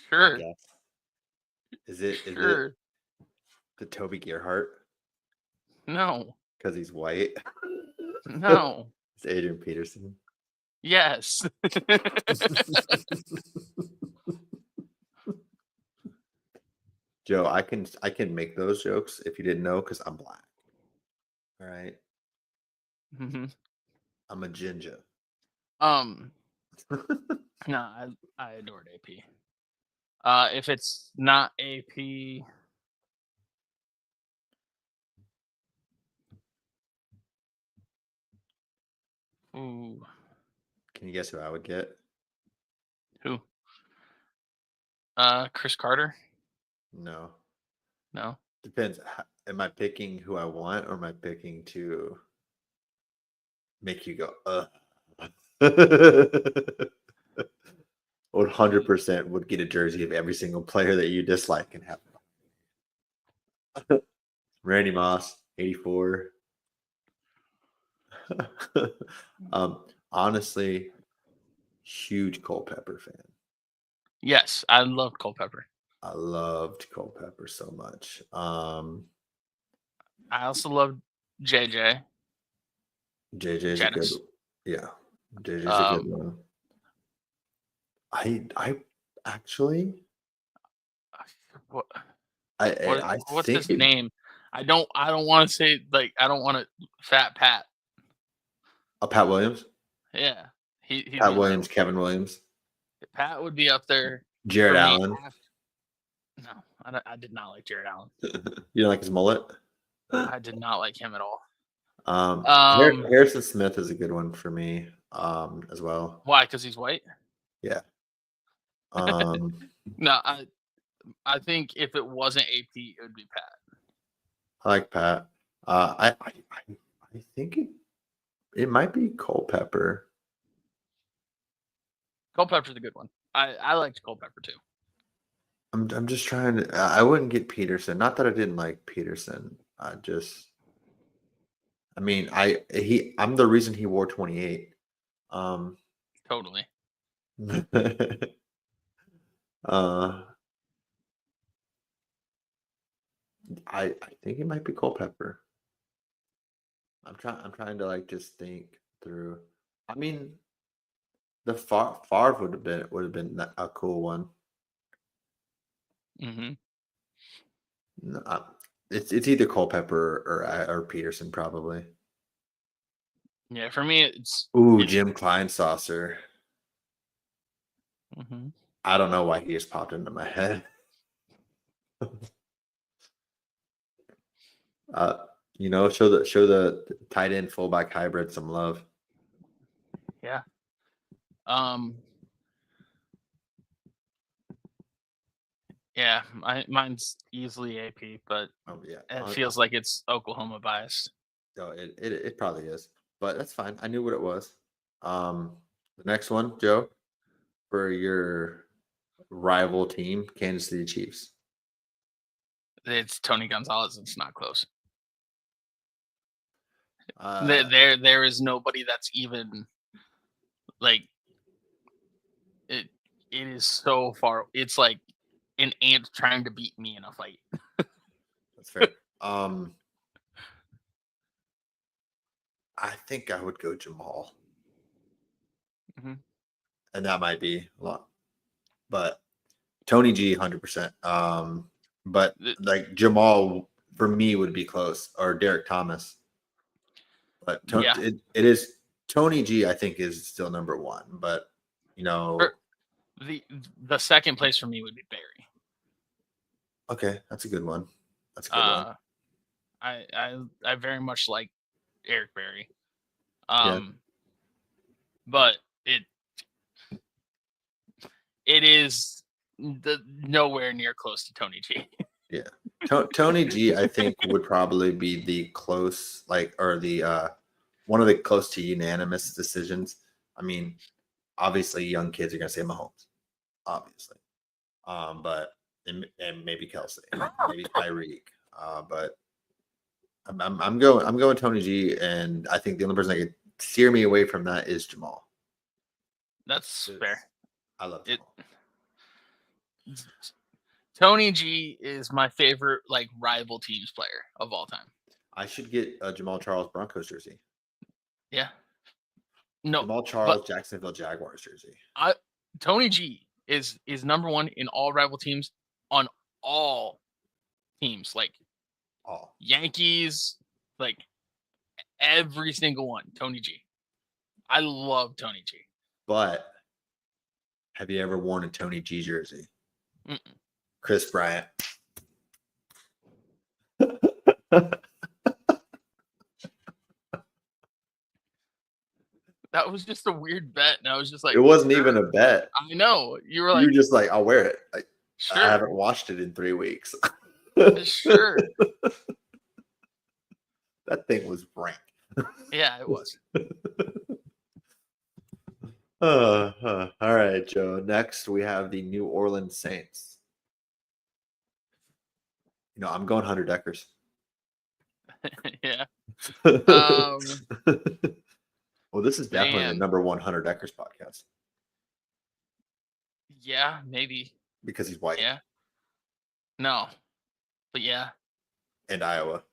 Sure. Is it the Toby Gerhart? No. Because he's white? No. It's Adrian Peterson. Yes. Joe, I can make those jokes if you didn't know because I'm black. All right. Mm-hmm. I'm a ginger. No, I adored AP. If it's not AP, ooh. Can you guess who I would get? Who? Chris Carter? No. Depends. Am I picking who I want or am I picking to make you go, 100% would get a jersey of every single player that you dislike and have. Randy Moss, 84. Honestly, huge Culpepper fan. Yes, I love Culpepper. I loved Culpepper so much. I also love JJ JJ's a good, Jennings. yeah. JJ's a good Um, one. I actually, what what's think his name? I don't want to say like I don't want to Fat Pat. Pat Williams, Yeah, he'd Pat be like Williams, Kevin Williams, Pat would be up there Jared for me. Allen. No, I did not like Jared Allen. You don't like his mullet? I did not like him at all. Harrison Smith is a good one for me, as well. Why? Because he's white? Yeah. No, I think if it wasn't AP, it would be Pat. I like Pat. I think it might be Culpepper. Culpepper's a good one. I liked Culpepper too. I'm just trying to. I wouldn't get Peterson. Not that I didn't like Peterson. I mean, I'm the reason he wore 28. Totally. I think it might be Culpepper. I'm trying to like just think through. I mean, the Favre would have been a cool one. Mm-hmm. No, it's either Culpepper or Peterson probably. Yeah, for me it's Jim Kleinsaucer. Mm-hmm. I don't know why he just popped into my head. Show the tight end fullback hybrid some love. Yeah. Yeah, mine's easily AP, but it feels like it's Oklahoma biased. No, it probably is, but that's fine. I knew what it was. The next one, Joe, for your rival team, Kansas City Chiefs. It's Tony Gonzalez. It's not close. Uh, there is nobody that's even like it. It is so far. It's like an ant trying to beat me in a fight. That's fair. I think I would go Jamal. Mm-hmm. And that might be a lot. But Tony G, 100%. But like Jamal, for me, would be close, or Derek Thomas. But it is Tony G, I think, is still number one. But, the second place for me would be Barry. Okay, that's a good one. That's a good one. I very much like Eric Berry. Yeah. But it is nowhere near close to Tony G. Yeah. Tony G, I think, would probably be the close, or the one of the close to unanimous decisions. I mean, obviously, young kids are going to say Mahomes, obviously. But and maybe Kelsey, maybe Tyreek. But I'm going Tony G, and I think the only person that could steer me away from that is Jamal. That's fair. I love Jamal. Tony G is my favorite rival teams player of all time. I should get a Jamal Charles Broncos jersey. Yeah. No. Jamal Charles Jacksonville Jaguars jersey. Tony G is number one in all rival teams on all teams, all Yankees, every single one. Tony G. I love Tony G. But have you ever worn a Tony G jersey? Mm-mm. Chris Bryant. That was just a weird bet, and I was just like, it wasn't even a bet. I know. You were You're just like, I'll wear it. Sure. I haven't washed it in 3 weeks. Sure. That thing was rank. Yeah, it was. All right, Joe. Next, we have the New Orleans Saints. I'm going Hunter Deckers. Yeah. Well, this is definitely the number one Hunter Deckers podcast. Yeah, maybe. Because he's white. Yeah. No, but yeah, and Iowa.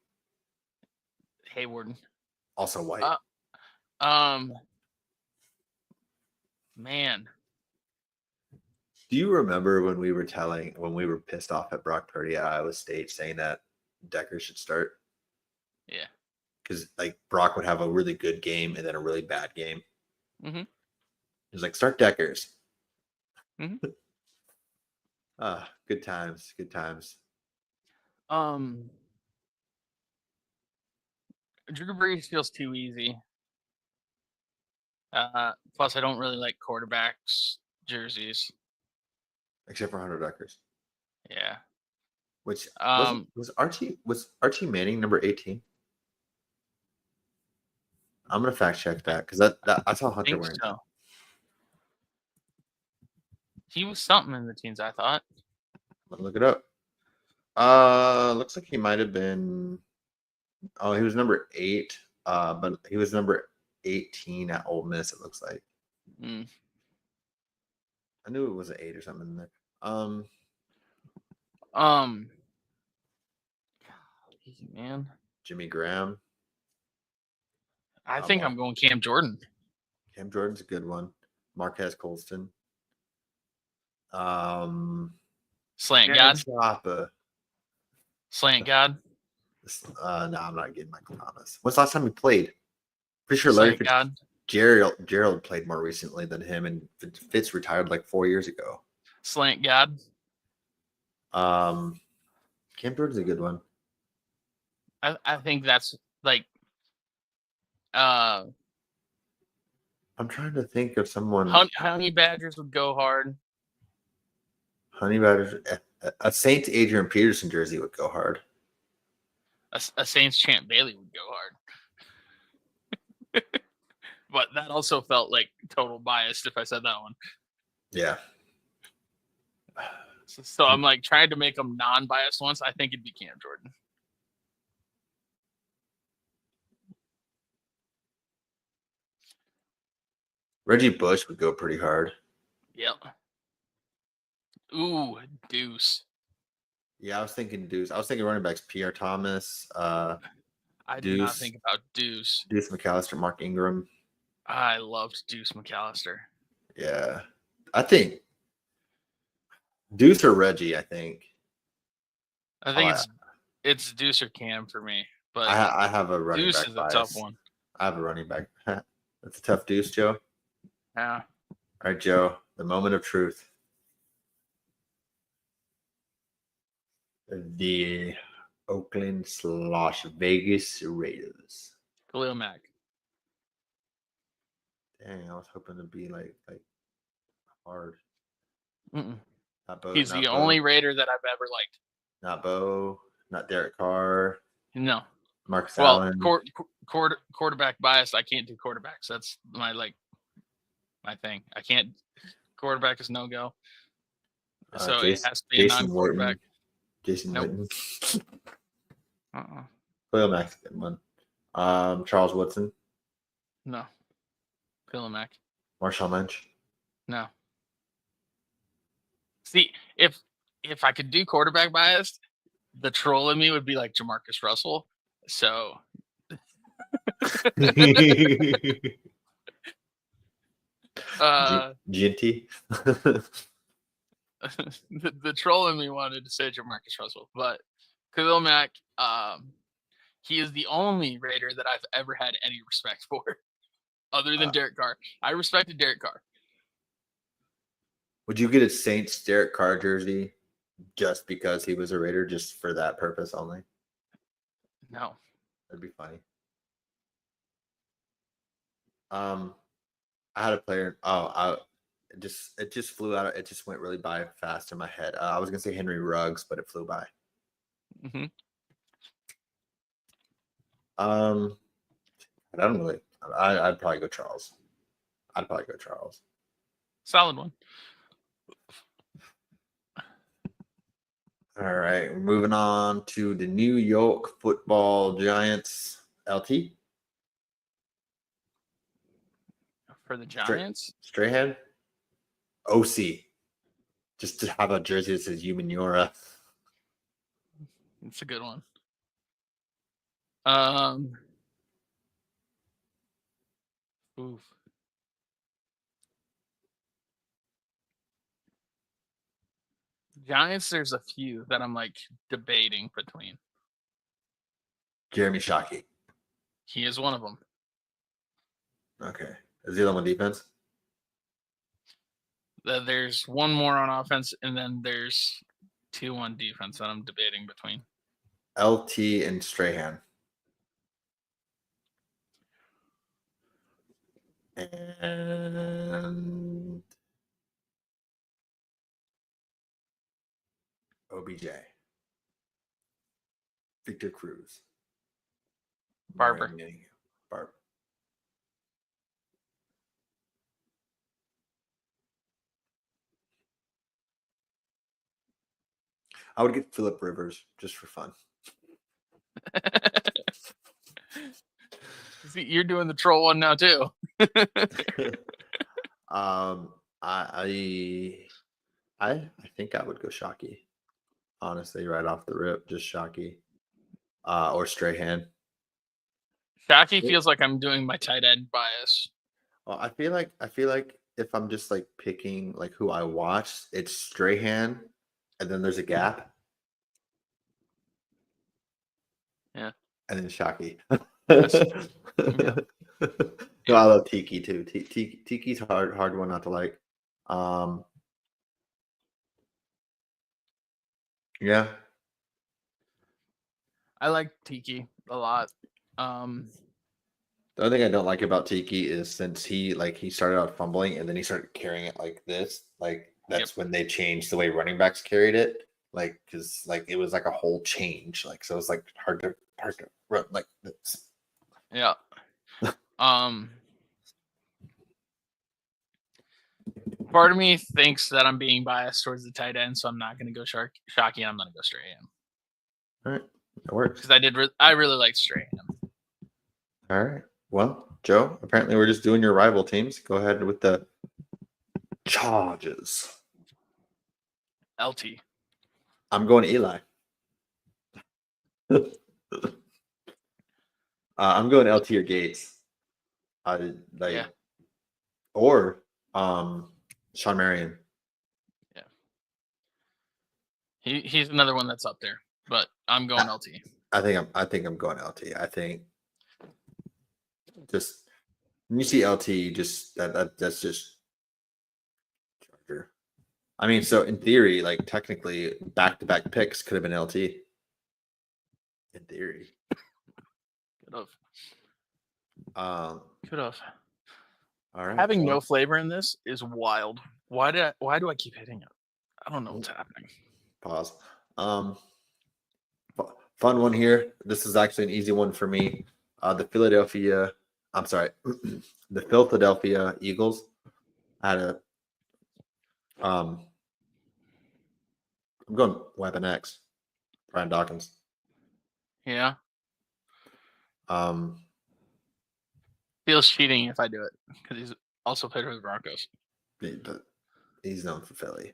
Hayward. Also white. Um, man, Do you remember when we were pissed off at Brock Purdy at Iowa State saying that Decker should start? yeah. Because like Brock would have a really good game and then a really bad game. Mm-hmm. He was like, start Deckers. Mm-hmm. Good times, good times. Drew Brees feels too easy. Plus, I don't really like quarterbacks jerseys. Except for Hunter Deckers. Yeah. Which was Archie Manning number 18? I'm gonna fact check that because that I saw Hunter wearing that. He was something in the teens, I thought. I'm gonna look it up. Looks like he might have been. Oh, he was number 8. But he was number 18 at Ole Miss. It looks like. Mm. I knew it was an 8 or something in there. Man. Jimmy Graham. I think I'm going Cam Jordan. Cam Jordan's a good one. Marquez Colston. Slant God. Choppa. Slant God. No, I'm not getting Michael Thomas. When's the last time he played? Pretty sure Larry God. Gerald played more recently than him, and Fitz retired like 4 years ago. Slant God. Cam Jordan's a good one. I think that's like I'm trying to think of someone. Honey Badgers would go hard. Honey Badgers. A Saints Adrian Peterson jersey would go hard. A Saints Champ Bailey would go hard. But that also felt like total biased if I said that one. Yeah. So I'm like trying to make them non-biased ones. I think it'd be Cam Jordan. Reggie Bush would go pretty hard. Yep. Ooh, Deuce. Yeah, I was thinking Deuce. I was thinking running backs, Pierre Thomas. I did not think about Deuce. Deuce McAllister, Mark Ingram. I loved Deuce McAllister. Yeah. I think Deuce or Reggie, I think. I think it's Deuce or Cam for me. But I have a running Deuce back is bias. a tough one. I have a running back. That's a tough Deuce, Joe. Yeah. All right, Joe. The moment of truth. The Oakland/Las Vegas Raiders. Khalil Mack. Dang, I was hoping to be like hard. He's the only Raider that I've ever liked. Not Bo, not Derek Carr. No. Marcus Allen. Quarterback bias. I can't do quarterbacks. That's my thing. I can't. Quarterback is no go. So it has to be a non-quarterback. Jason Witten. Khalil Mack's a good one. Charles Woodson. No. Khalil Mack. Marshawn Lynch. No. See, if I could do quarterback biased, the troll in me would be like Jamarcus Russell. So GNT. the troll in me wanted to say Jamarcus Russell, but Khalil Mack, he is the only Raider that I've ever had any respect for, other than Derek Carr. I respected Derek Carr. Would you get a Saints Derek Carr jersey just because he was a Raider, just for that purpose only? No. That'd be funny. I had a player. It just flew out. It just went really by fast in my head. I was gonna say Henry Ruggs, but it flew by. I don't really. I'd probably go Charles. Solid one. All right, moving on to the New York Football Giants. LT for the Giants. Strahan. OC. Just to have a jersey that says Human Yura. It's a good one. Oof. Giants, there's a few that I'm like debating between. Jeremy Shockey. He is one of them. Okay. Is the other one defense? There's one more on offense, and then there's 2 on defense that I'm debating between. LT and Strahan. And OBJ. Victor Cruz. Barber. Barber. I would get Phillip Rivers just for fun. See, you're doing the troll one now too. I think I would go Shockey. Honestly, right off the rip, just Shockey. Or Strahan. Shockey feels like I'm doing my tight end bias. Well, I feel like if I'm just like picking like who I watched, it's Strahan, and then there's a gap. Yeah. And then Shockey. Yeah. No, I love Tiki too. Tiki's hard one not to like. Yeah. I like Tiki a lot. The only thing I don't like about Tiki is since he started out fumbling and then he started carrying it like this, like that's when they changed the way running backs carried it. Like, because like it was like a whole change. Like, so it's like hard to run like this. Yeah. Part of me thinks that I'm being biased towards the tight end, so I'm not going to go Shockey, and I'm going to go Strahan. All right, that works. Because I really like Strahan. All right. Well, Joe, apparently we're just doing your rival teams. Go ahead with the Chargers. LT. I'm going Eli. I'm going LT or Gates. Or Sean Marion. Yeah. He's another one that's up there, but I'm going LT. I think I'm going LT. I think just when you see LT, just that's just Charger. I mean, so in theory, like technically, back-to-back picks could have been LT. In theory, could have. Could have. All right. Having no flavor in this is wild. Why do I keep hitting it? I don't know what's happening. Pause. Fun one here. This is actually an easy one for me. The Philadelphia Eagles had a I'm going Weapon X, Brian Dawkins. Yeah. Feels cheating if I do it because he's also played for the Broncos. But he's known for Philly.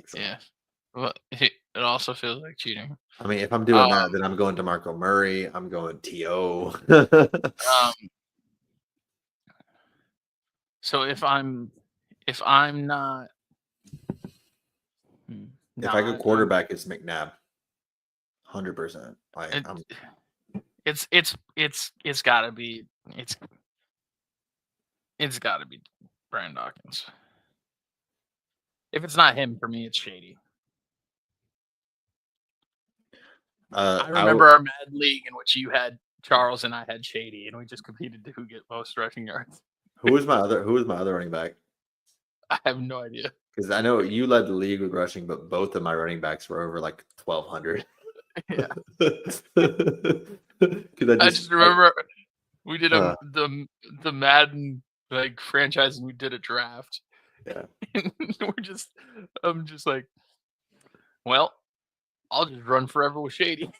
So. Yeah. Well, it also feels like cheating. I mean, if I'm doing that, then I'm going DeMarco Murray. I'm going T.O. So if I'm not, if I go quarterback, it's McNabb, 100%. It's gotta be Brian Dawkins. If it's not him, for me, it's Shady. I remember our Mad League in which you had Charles and I had Shady, and we just competed to who get most rushing yards. Who was my other running back? I have no idea. Because I know you led the league with rushing, but both of my running backs were over like 1,200. Yeah. I just remember we did the Madden like franchise, and we did a draft. Yeah. And I'm just like, well, I'll just run forever with Shady.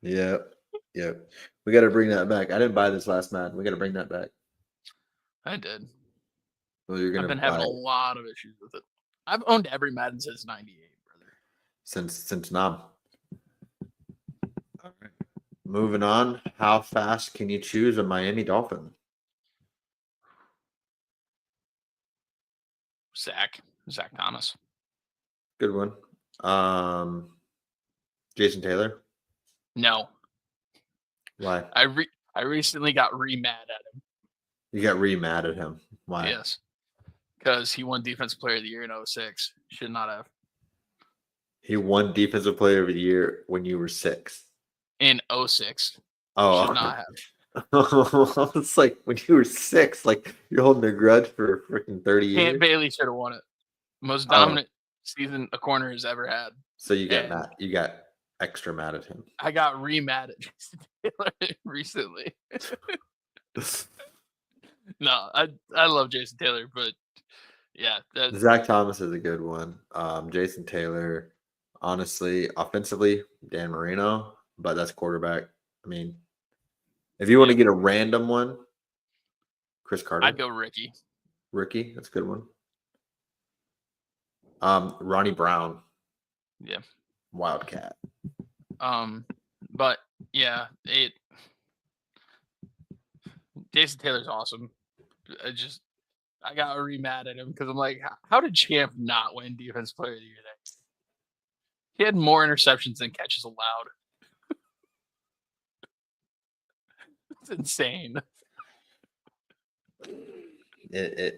Yep. We got to bring that back. I didn't buy this last Madden. We got to bring that back. I did. Well, I've been having a lot of issues with it. I've owned every Madden since '98, brother. Since Nam. Moving on. How fast can you choose a Miami Dolphin? Zach Thomas. Good one. Jason Taylor. No. Why? I recently got re-mad at him. You got mad at him. Why? Yes. Because he won Defensive Player of the Year in 06. Should not have. He won Defensive Player of the Year when you were 6. In 06. Oh, should not have. It's like when you were 6, like you're holding a grudge for freaking 30 years. Camp Bailey should have won it. Most dominant season a corner has ever had. So you got mad. You got extra mad at him. I got re-mad at Jason Taylor recently. No, I love Jason Taylor, but yeah. Zach Thomas is a good one. Jason Taylor, honestly, offensively, Dan Marino, but that's quarterback. I mean, if you want to get a random one, Chris Carter. I'd go Ricky. Ricky, that's a good one. Ronnie Brown. Yeah. Wildcat. But yeah, Jason Taylor's awesome. I got re-mad at him because I'm like, how did Champ not win Defensive Player of the Year that year? He had more interceptions than catches allowed. It's insane. 10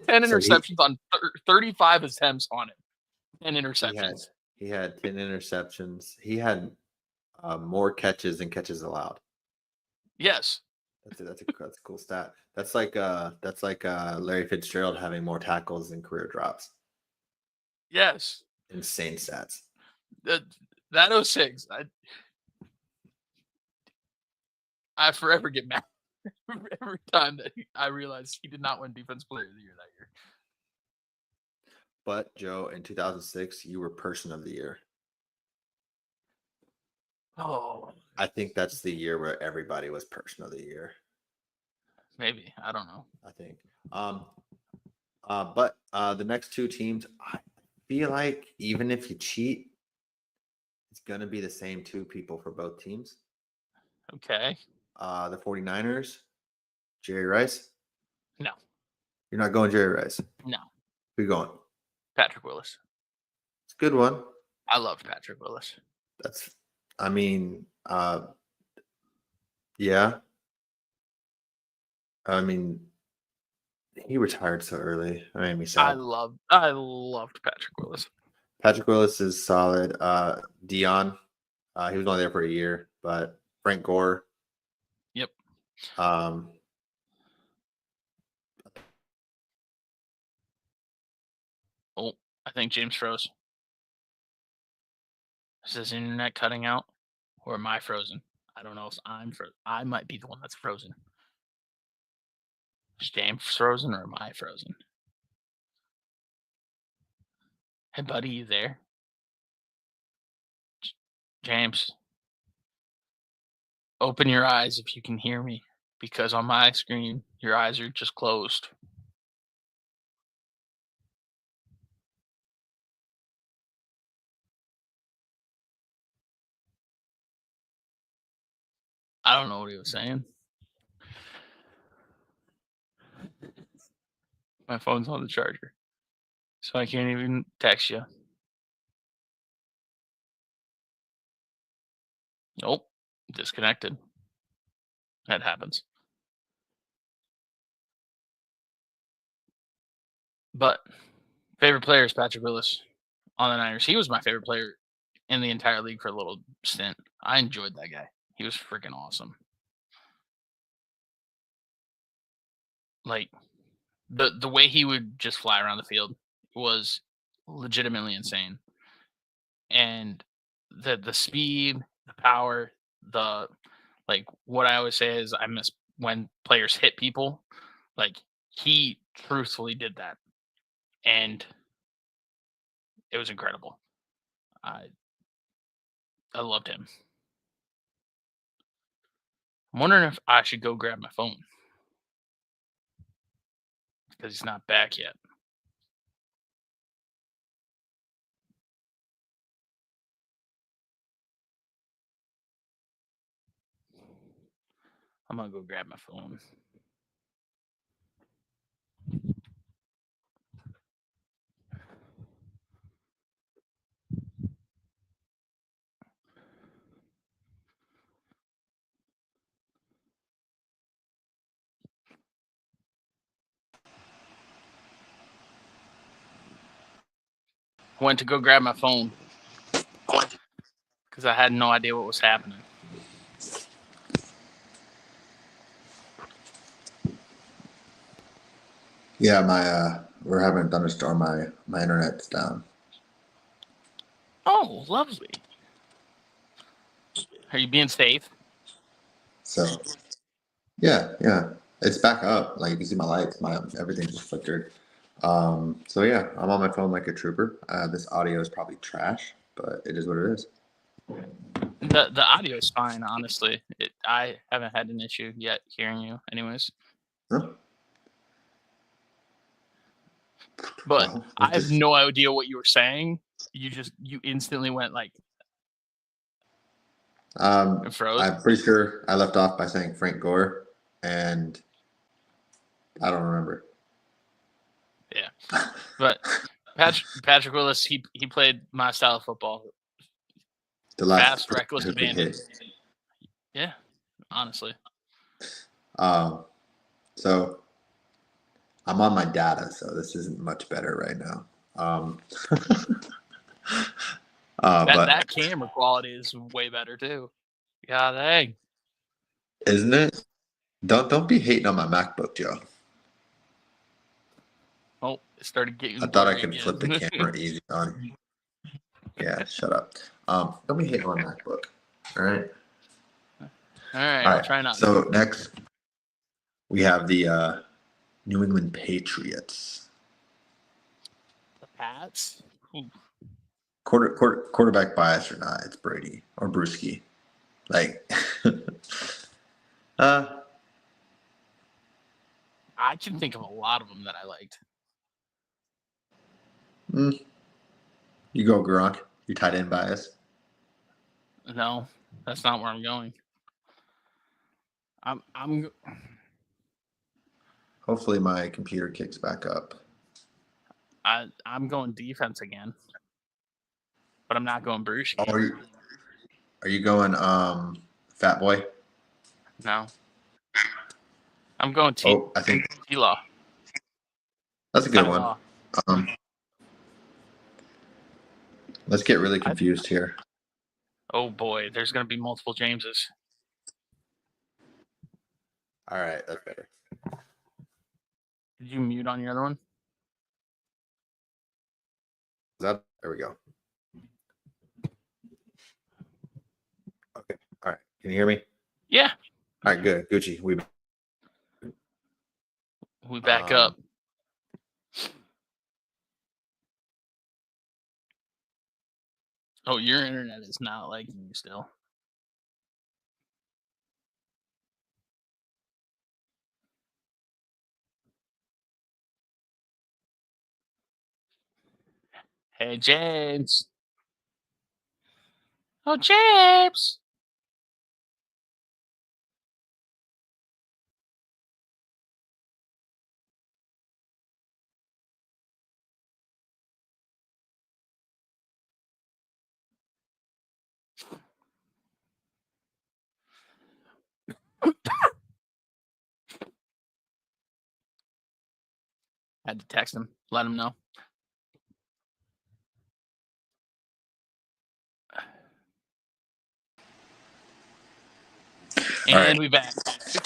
interceptions on 35 attempts on it. 10 interceptions. He had 10 interceptions. He had more catches than catches allowed. Yes. That's a cool stat. That's like Larry Fitzgerald having more tackles than career drops. Yes. Insane stats. That 06, I forever get mad every time that I realize he did not win Defensive Player of the Year that year. But Joe, in 2006, you were Person of the Year. Oh, I think that's the year where everybody was Person of the Year. Maybe, I don't know. I think. But the next two teams, I feel like even if you cheat, it's going to be the same two people for both teams. Okay. The 49ers, Jerry Rice. No. You're not going Jerry Rice? No. Who you going? Patrick Willis. It's a good one. I loved Patrick Willis. Yeah. I mean, he retired so early. I made me sad. I loved Patrick Willis. Patrick Willis is solid. Dion, he was only there for a year, but Frank Gore. Yep. Oh, I think James froze. Is his internet cutting out? Or am I frozen? I don't know if I'm frozen. I might be the one that's frozen. Is James frozen or am I frozen? Hey, buddy, you there? James, open your eyes if you can hear me, because on my screen, your eyes are just closed. I don't know what he was saying. My phone's on the charger, so I can't even text you. Nope, disconnected. That happens. But favorite player is Patrick Willis on the Niners. He was my favorite player in the entire league for a little stint. I enjoyed that guy. He was freaking awesome. Like the way he would just fly around the field was legitimately insane. And the speed, the power, what I always say is I miss when players hit people. Like he truthfully did that. And it was incredible. I loved him. I'm wondering if I should go grab my phone because he's not back yet. I'm gonna go grab my phone. I went to go grab my phone because I had no idea what was happening. Yeah, we're having a thunderstorm. My internet's down. Oh, lovely. Are you being safe? So, yeah, it's back up. Like you can see my lights, everything just flickered. So yeah, I'm on my phone like a trooper. This audio is probably trash, but it is what it is. The audio is fine, honestly. I haven't had an issue yet hearing you, anyways. Huh? But Well, I have no idea what you were saying. You instantly went like and froze. I'm pretty sure I left off by saying Frank Gore, and I don't remember. Yeah, but Patrick Willis, he played my style of football. The last Fast, reckless abandon. Yeah, honestly. So I'm on my data, so this isn't much better right now. But That camera quality is way better too. God dang. Isn't it? Don't be hating on my MacBook, Joe. Oh, it started getting. I thought I blurry could again. flip the camera easy on. Yeah, shut up. Don't be hating on my MacBook. All right. All right. I'll try not. So next, we have the New England Patriots. The Pats. Ooh. Quarterback bias or not? It's Brady or Brewski. Like, I can think of a lot of them that I liked. You go Gronk. You tight end bias. No, that's not where I'm going. I'm. Hopefully, my computer kicks back up. I'm going defense again, but I'm not going Bruce. Oh, are you going Fat Boy? No, I'm going I think T-Law. that's a good one. Let's get really confused here. Oh boy, there's going to be multiple Jameses. All right, that's better. Did you mute on your other one? There we go. Okay. All right. Can you hear me? Yeah. All right. Good. Gucci. We back up. Oh, your internet is not liking you still. Hey, James. Oh, James. I had to text him, let him know. And we back.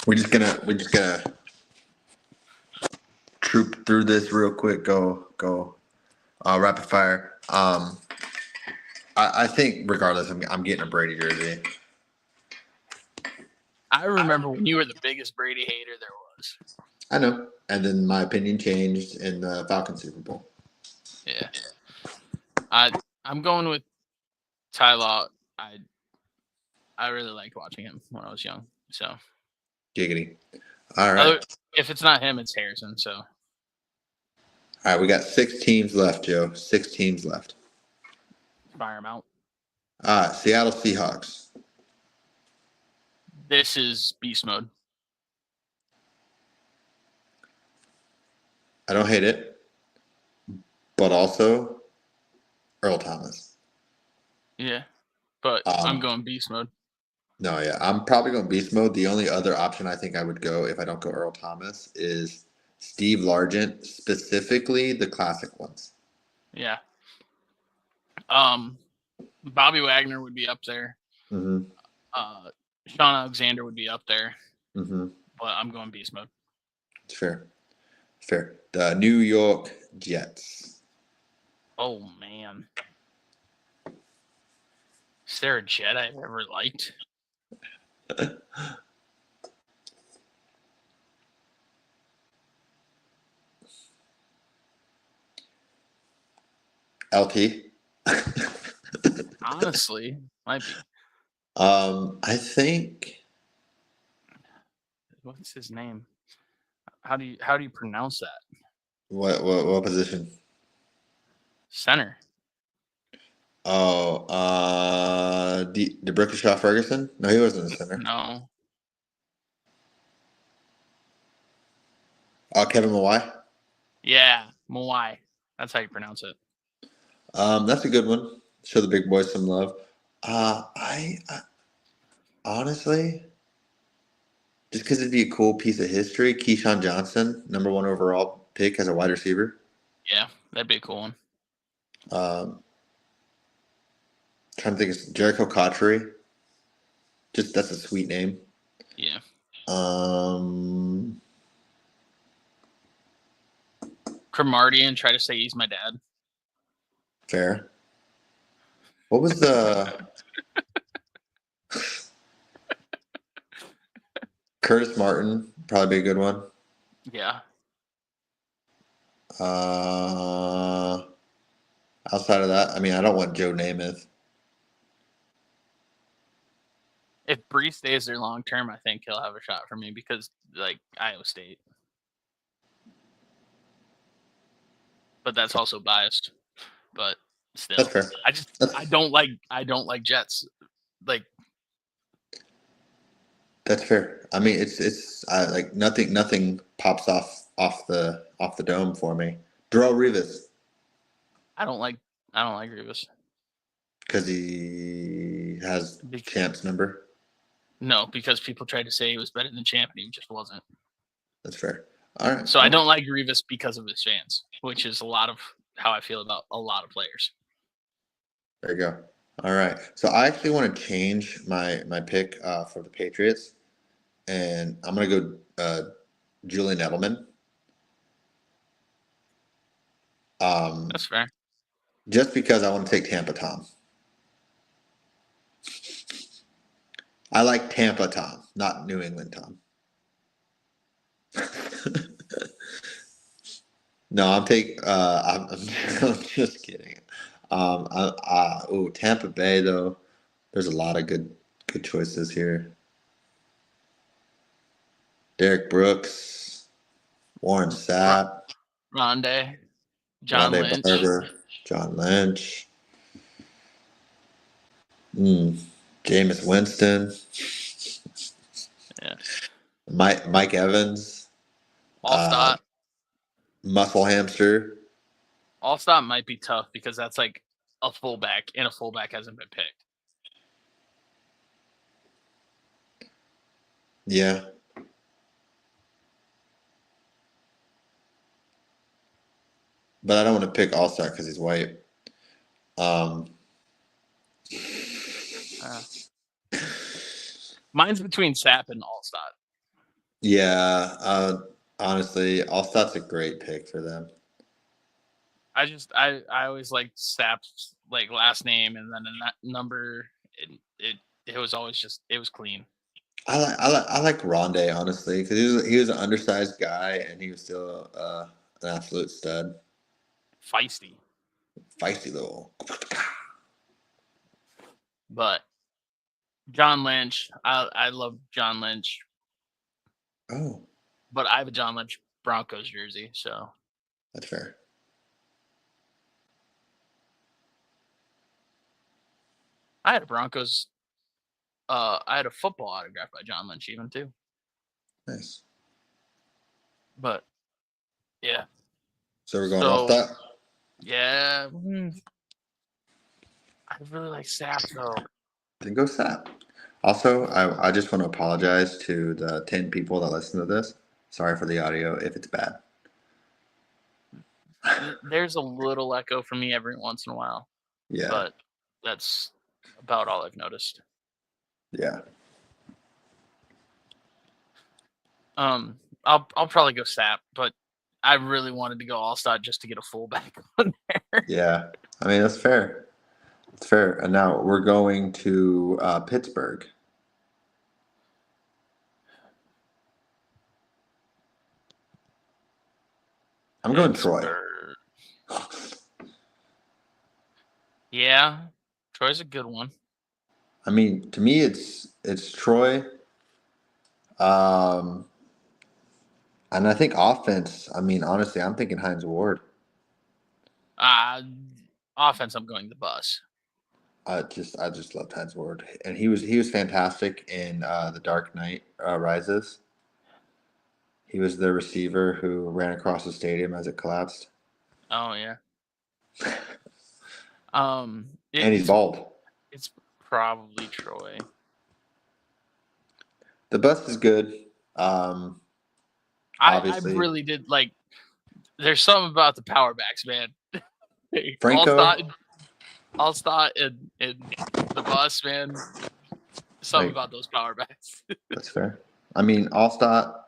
We're just gonna troop through this real quick. Go. Rapid fire. I think regardless, I'm getting a Brady jersey. I remember when you were the biggest Brady hater there was. I know. And then my opinion changed in the Falcons Super Bowl. Yeah. I'm going with Ty Law. I really liked watching him when I was young. So Giggity. All right. If it's not him, it's Harrison. So all right, we got 6 teams left, Joe. 6 teams left. Fire him out. Seattle Seahawks. This is beast mode. I don't hate it, but also Earl Thomas. Yeah, but I'm Um, going beast mode. No, yeah, I'm probably going beast mode. The only other option I think I would go if I don't go Earl Thomas is Steve Largent, specifically the classic ones. Yeah. Bobby Wagner would be up there. Mm-hmm. Sean Alexander would be up there. Mm-hmm. But I'm going beast mode. It's fair. Fair. The New York Jets. Oh man. Is there a Jet I've ever liked? LT. Honestly, might be. I think What's his name? How do you pronounce that? what position? Center. Oh, DeBrickashaw Ferguson? No, he wasn't the center. No. Oh, Kevin Mawai? Yeah, Moai. That's how you pronounce it. That's a good one. Show the big boys some love. I honestly, just because it'd be a cool piece of history, Keyshawn Johnson, number 1 overall pick as a wide receiver. Yeah, that'd be a cool one. Trying to think of Jericho Cotchery. Just that's a sweet name. Yeah. Cromartie and try to say he's my dad. Fair. What was the Curtis Martin? Probably be a good one. Yeah. Outside of that, I mean, I don't want Joe Namath. If Bree stays there long term, I think he'll have a shot for me because like Iowa State. But that's also biased. But still, That's fair. I don't like Jets. Like That's fair. I mean, it's like nothing pops off the dome for me. Darrelle Revis I don't like Revis. because he has Champ's number. No, because people tried to say he was better than Champ and he just wasn't. That's fair. All right. So I don't like Revis because of his fans, which is a lot of how I feel about a lot of players. There you go. All right. So I actually want to change my pick for the Patriots, and I'm gonna go Julian Edelman. That's fair. Just because I want to take Tampa Tom. I like Tampa Tom, not New England Tom. No, I'm just kidding. Tampa Bay though. There's a lot of good choices here. Derek Brooks, Warren Sapp, Rondé, John Lynch, Barber, John Lynch, Jameis Winston, yeah, Mike Evans, Allstott. Muscle Hamster. Allstott might be tough because that's like a fullback, and a fullback hasn't been picked. Yeah. But I don't want to pick All-Star because he's white. Mine's between Sapp and Allstott. Yeah. Honestly, Allstott's a great pick for them. I always liked Sapp's like last name and then a number. It was always it was clean. I like Rondé honestly because he was an undersized guy and he was still an absolute stud. Feisty little. But John Lynch, I love John Lynch. Oh, but I have a John Lynch Broncos jersey, so that's fair. I had a Broncos. I had a football autograph by John Lynch even too. Nice. But yeah, So we're going off that. Yeah. I really like Sap though. Then go Sap. Also, I just want to apologize to the 10 people that listen to this. Sorry for the audio if it's bad. There's a little echo from me every once in a while. Yeah. But that's about all I've noticed. Yeah. I'll probably go Sap, but I really wanted to go All-Star just to get a fullback on there. Yeah. I mean, that's fair. It's fair. And now we're going to Pittsburgh. I'm going Troy. Yeah, Troy's a good one. I mean, to me, it's Troy. And I think offense. I mean, honestly, I'm thinking Hines Ward. Offense, I'm going the bus. I just loved Hines Ward, and he was fantastic in The Dark Knight Rises. He was the receiver who ran across the stadium as it collapsed. Oh yeah. And he's bald. It's probably Troy. The bus is good. I Obviously, really did like. There's something about the power backs, man. Franco, All-Star in the bus, man. Something about those power backs. That's fair. I mean, All-Star,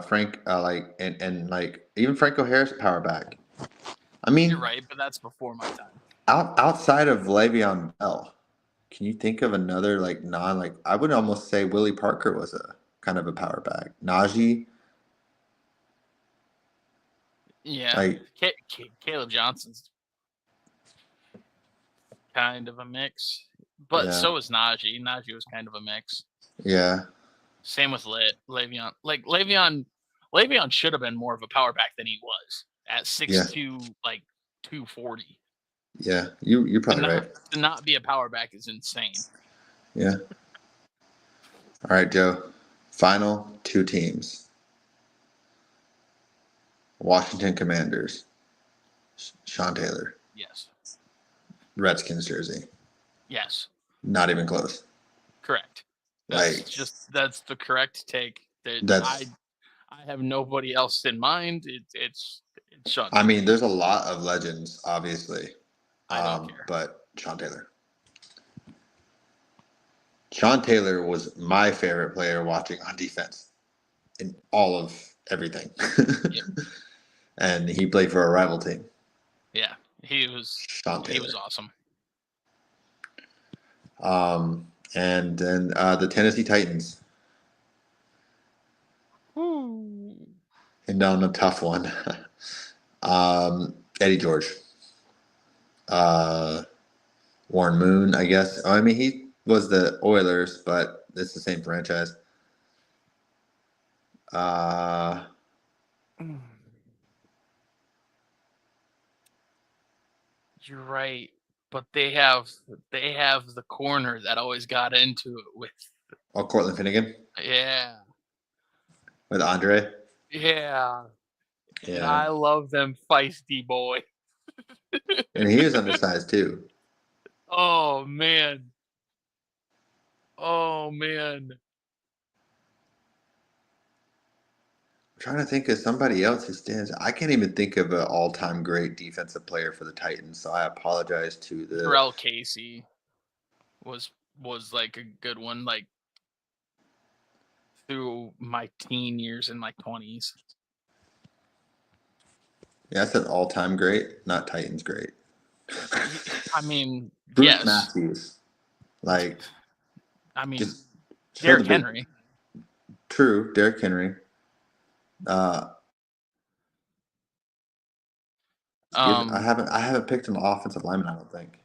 Frank, and even Franco Harris power back. I mean, you're right, but that's before my time. Outside of Le'Veon Bell, can you think of another I would almost say Willie Parker was a kind of a power back. Najee. Yeah, Caleb Johnson's kind of a mix, but so is Najee. Najee was kind of a mix. Yeah. Same with Le'Veon. Like Le'Veon should have been more of a power back than he was at 6'2", like 240. Yeah, you're probably right. To not be a power back is insane. Yeah. All right, Joe. Final two teams. Washington Commanders. Sean Taylor. Yes. Redskins jersey. Yes. Not even close. Correct. That's the correct take. I have nobody else in mind. It's Sean Taylor. I mean, there's a lot of legends, obviously. I don't care. But Sean Taylor. Sean Taylor was my favorite player watching on defense in all of everything. Yep. And he played for a rival team. Yeah, he was awesome. And then the Tennessee Titans. Ooh. And down a tough one. Eddie George. Warren Moon, I guess. I mean, he was the Oilers, but it's the same franchise. You're right, but they have the corner that always got into it with. Oh, Cortland Finnegan. Yeah. With Andre. Yeah. And I love them feisty boy. And he was undersized too. Oh man. I'm trying to think of somebody else who stands. I can't even think of an all-time great defensive player for the Titans, so I apologize to the. Terrell Casey was like a good one, like through my teen years and my 20s. Yeah, I said all-time great, not Titans great. I mean, Bruce Matthews, Derrick Henry. True, Derrick Henry. I haven't picked an offensive lineman, I don't think.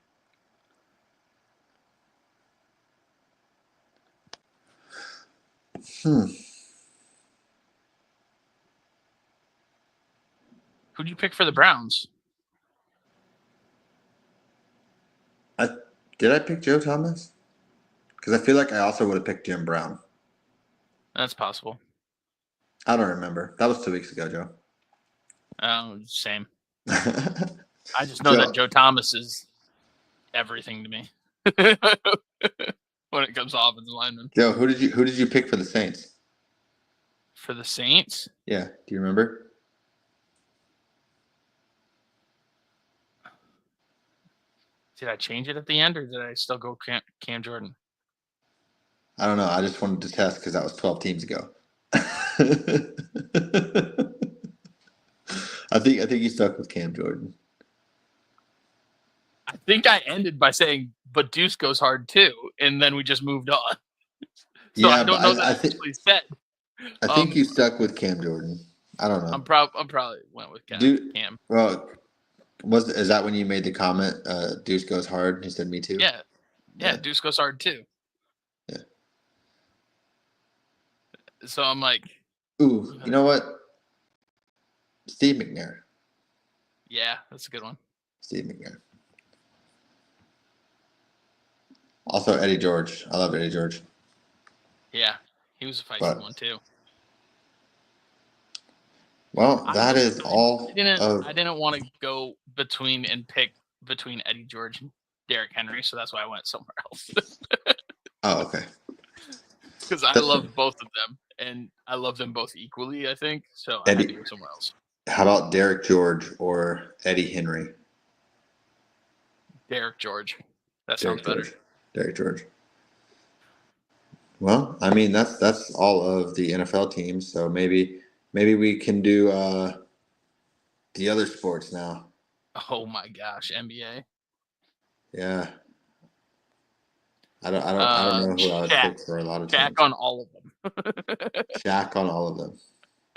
Who'd you pick for the Browns? Did I pick Joe Thomas? Because I feel like I also would have picked Jim Brown. That's possible. I don't remember. That was 2 weeks ago, Joe. Same. I just know that Joe Thomas is everything to me when it comes to offensive linemen. Joe, who did you pick for the Saints? For the Saints? Yeah, do you remember? Did I change it at the end, or did I still go Cam Jordan? I don't know. I just wanted to test because that was 12 teams ago. I think you stuck with Cam Jordan. I think I ended by saying, but Deuce goes hard too, and then we just moved on. So Yeah, I don't know that I actually said. I think you stuck with Cam Jordan. I don't know. I'm probably went with Cam. Well, is that when you made the comment? Deuce goes hard. He said, "Me too." Yeah. Deuce goes hard too. Yeah. So I'm like, ooh, you know what? Steve McNair. Yeah, that's a good one. Steve McNair. Also, Eddie George. I love Eddie George. Yeah, he was a feisty one too. Well, that is all. I didn't want to go pick between Eddie George and Derrick Henry, so that's why I went somewhere else. Oh, okay. Because I love both of them, and I love them both equally, I think. So I had to go somewhere else. How about Derrick George or Eddie Henry? Derrick George. That sounds better. Derrick George. Well, I mean that's all of the NFL teams. So maybe we can do the other sports now. Oh my gosh, NBA. Yeah. I don't know who I would pick for a lot of teams. Shaq on all of them. Shaq on all of them.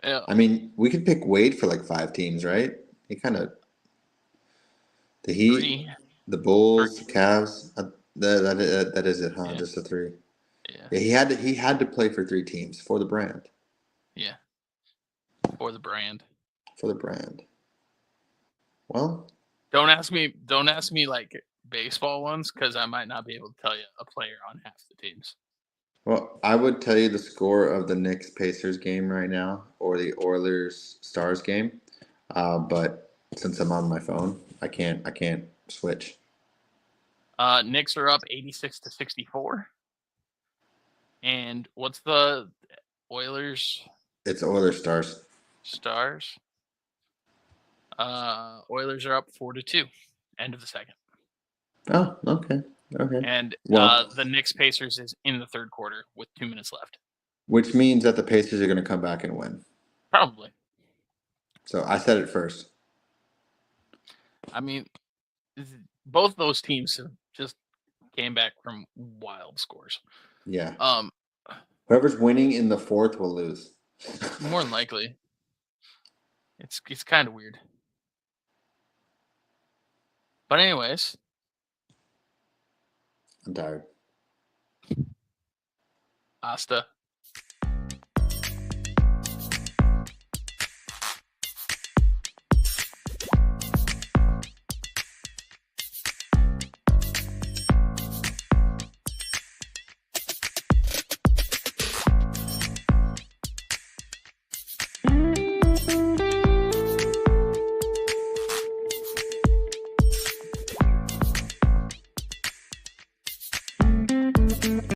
Yeah. I mean, we could pick Wade for like 5 teams, right? He kind of the Heat, the Bulls, the Cavs. That is it, huh? Yeah. Just the 3. Yeah. He had to play for 3 teams for the brand. Yeah. For the brand. For the brand. Well, don't ask me like baseball ones, because I might not be able to tell you a player on half the teams. Well, I would tell you the score of the Knicks Pacers game right now, or the Oilers Stars game, but since I'm on my phone, I can't switch. Knicks are up 86-64. And what's the Oilers? It's Oilers Stars. Stars. Oilers are up 4-2. End of the second. Oh, okay. And the Knicks Pacers is in the third quarter with 2 minutes left. Which means that the Pacers are going to come back and win. Probably. So I said it first. I mean, both those teams have just came back from wild scores. Yeah. Whoever's winning in the fourth will lose. More than likely. It's kind of weird. But anyways. I'm tired. Asta.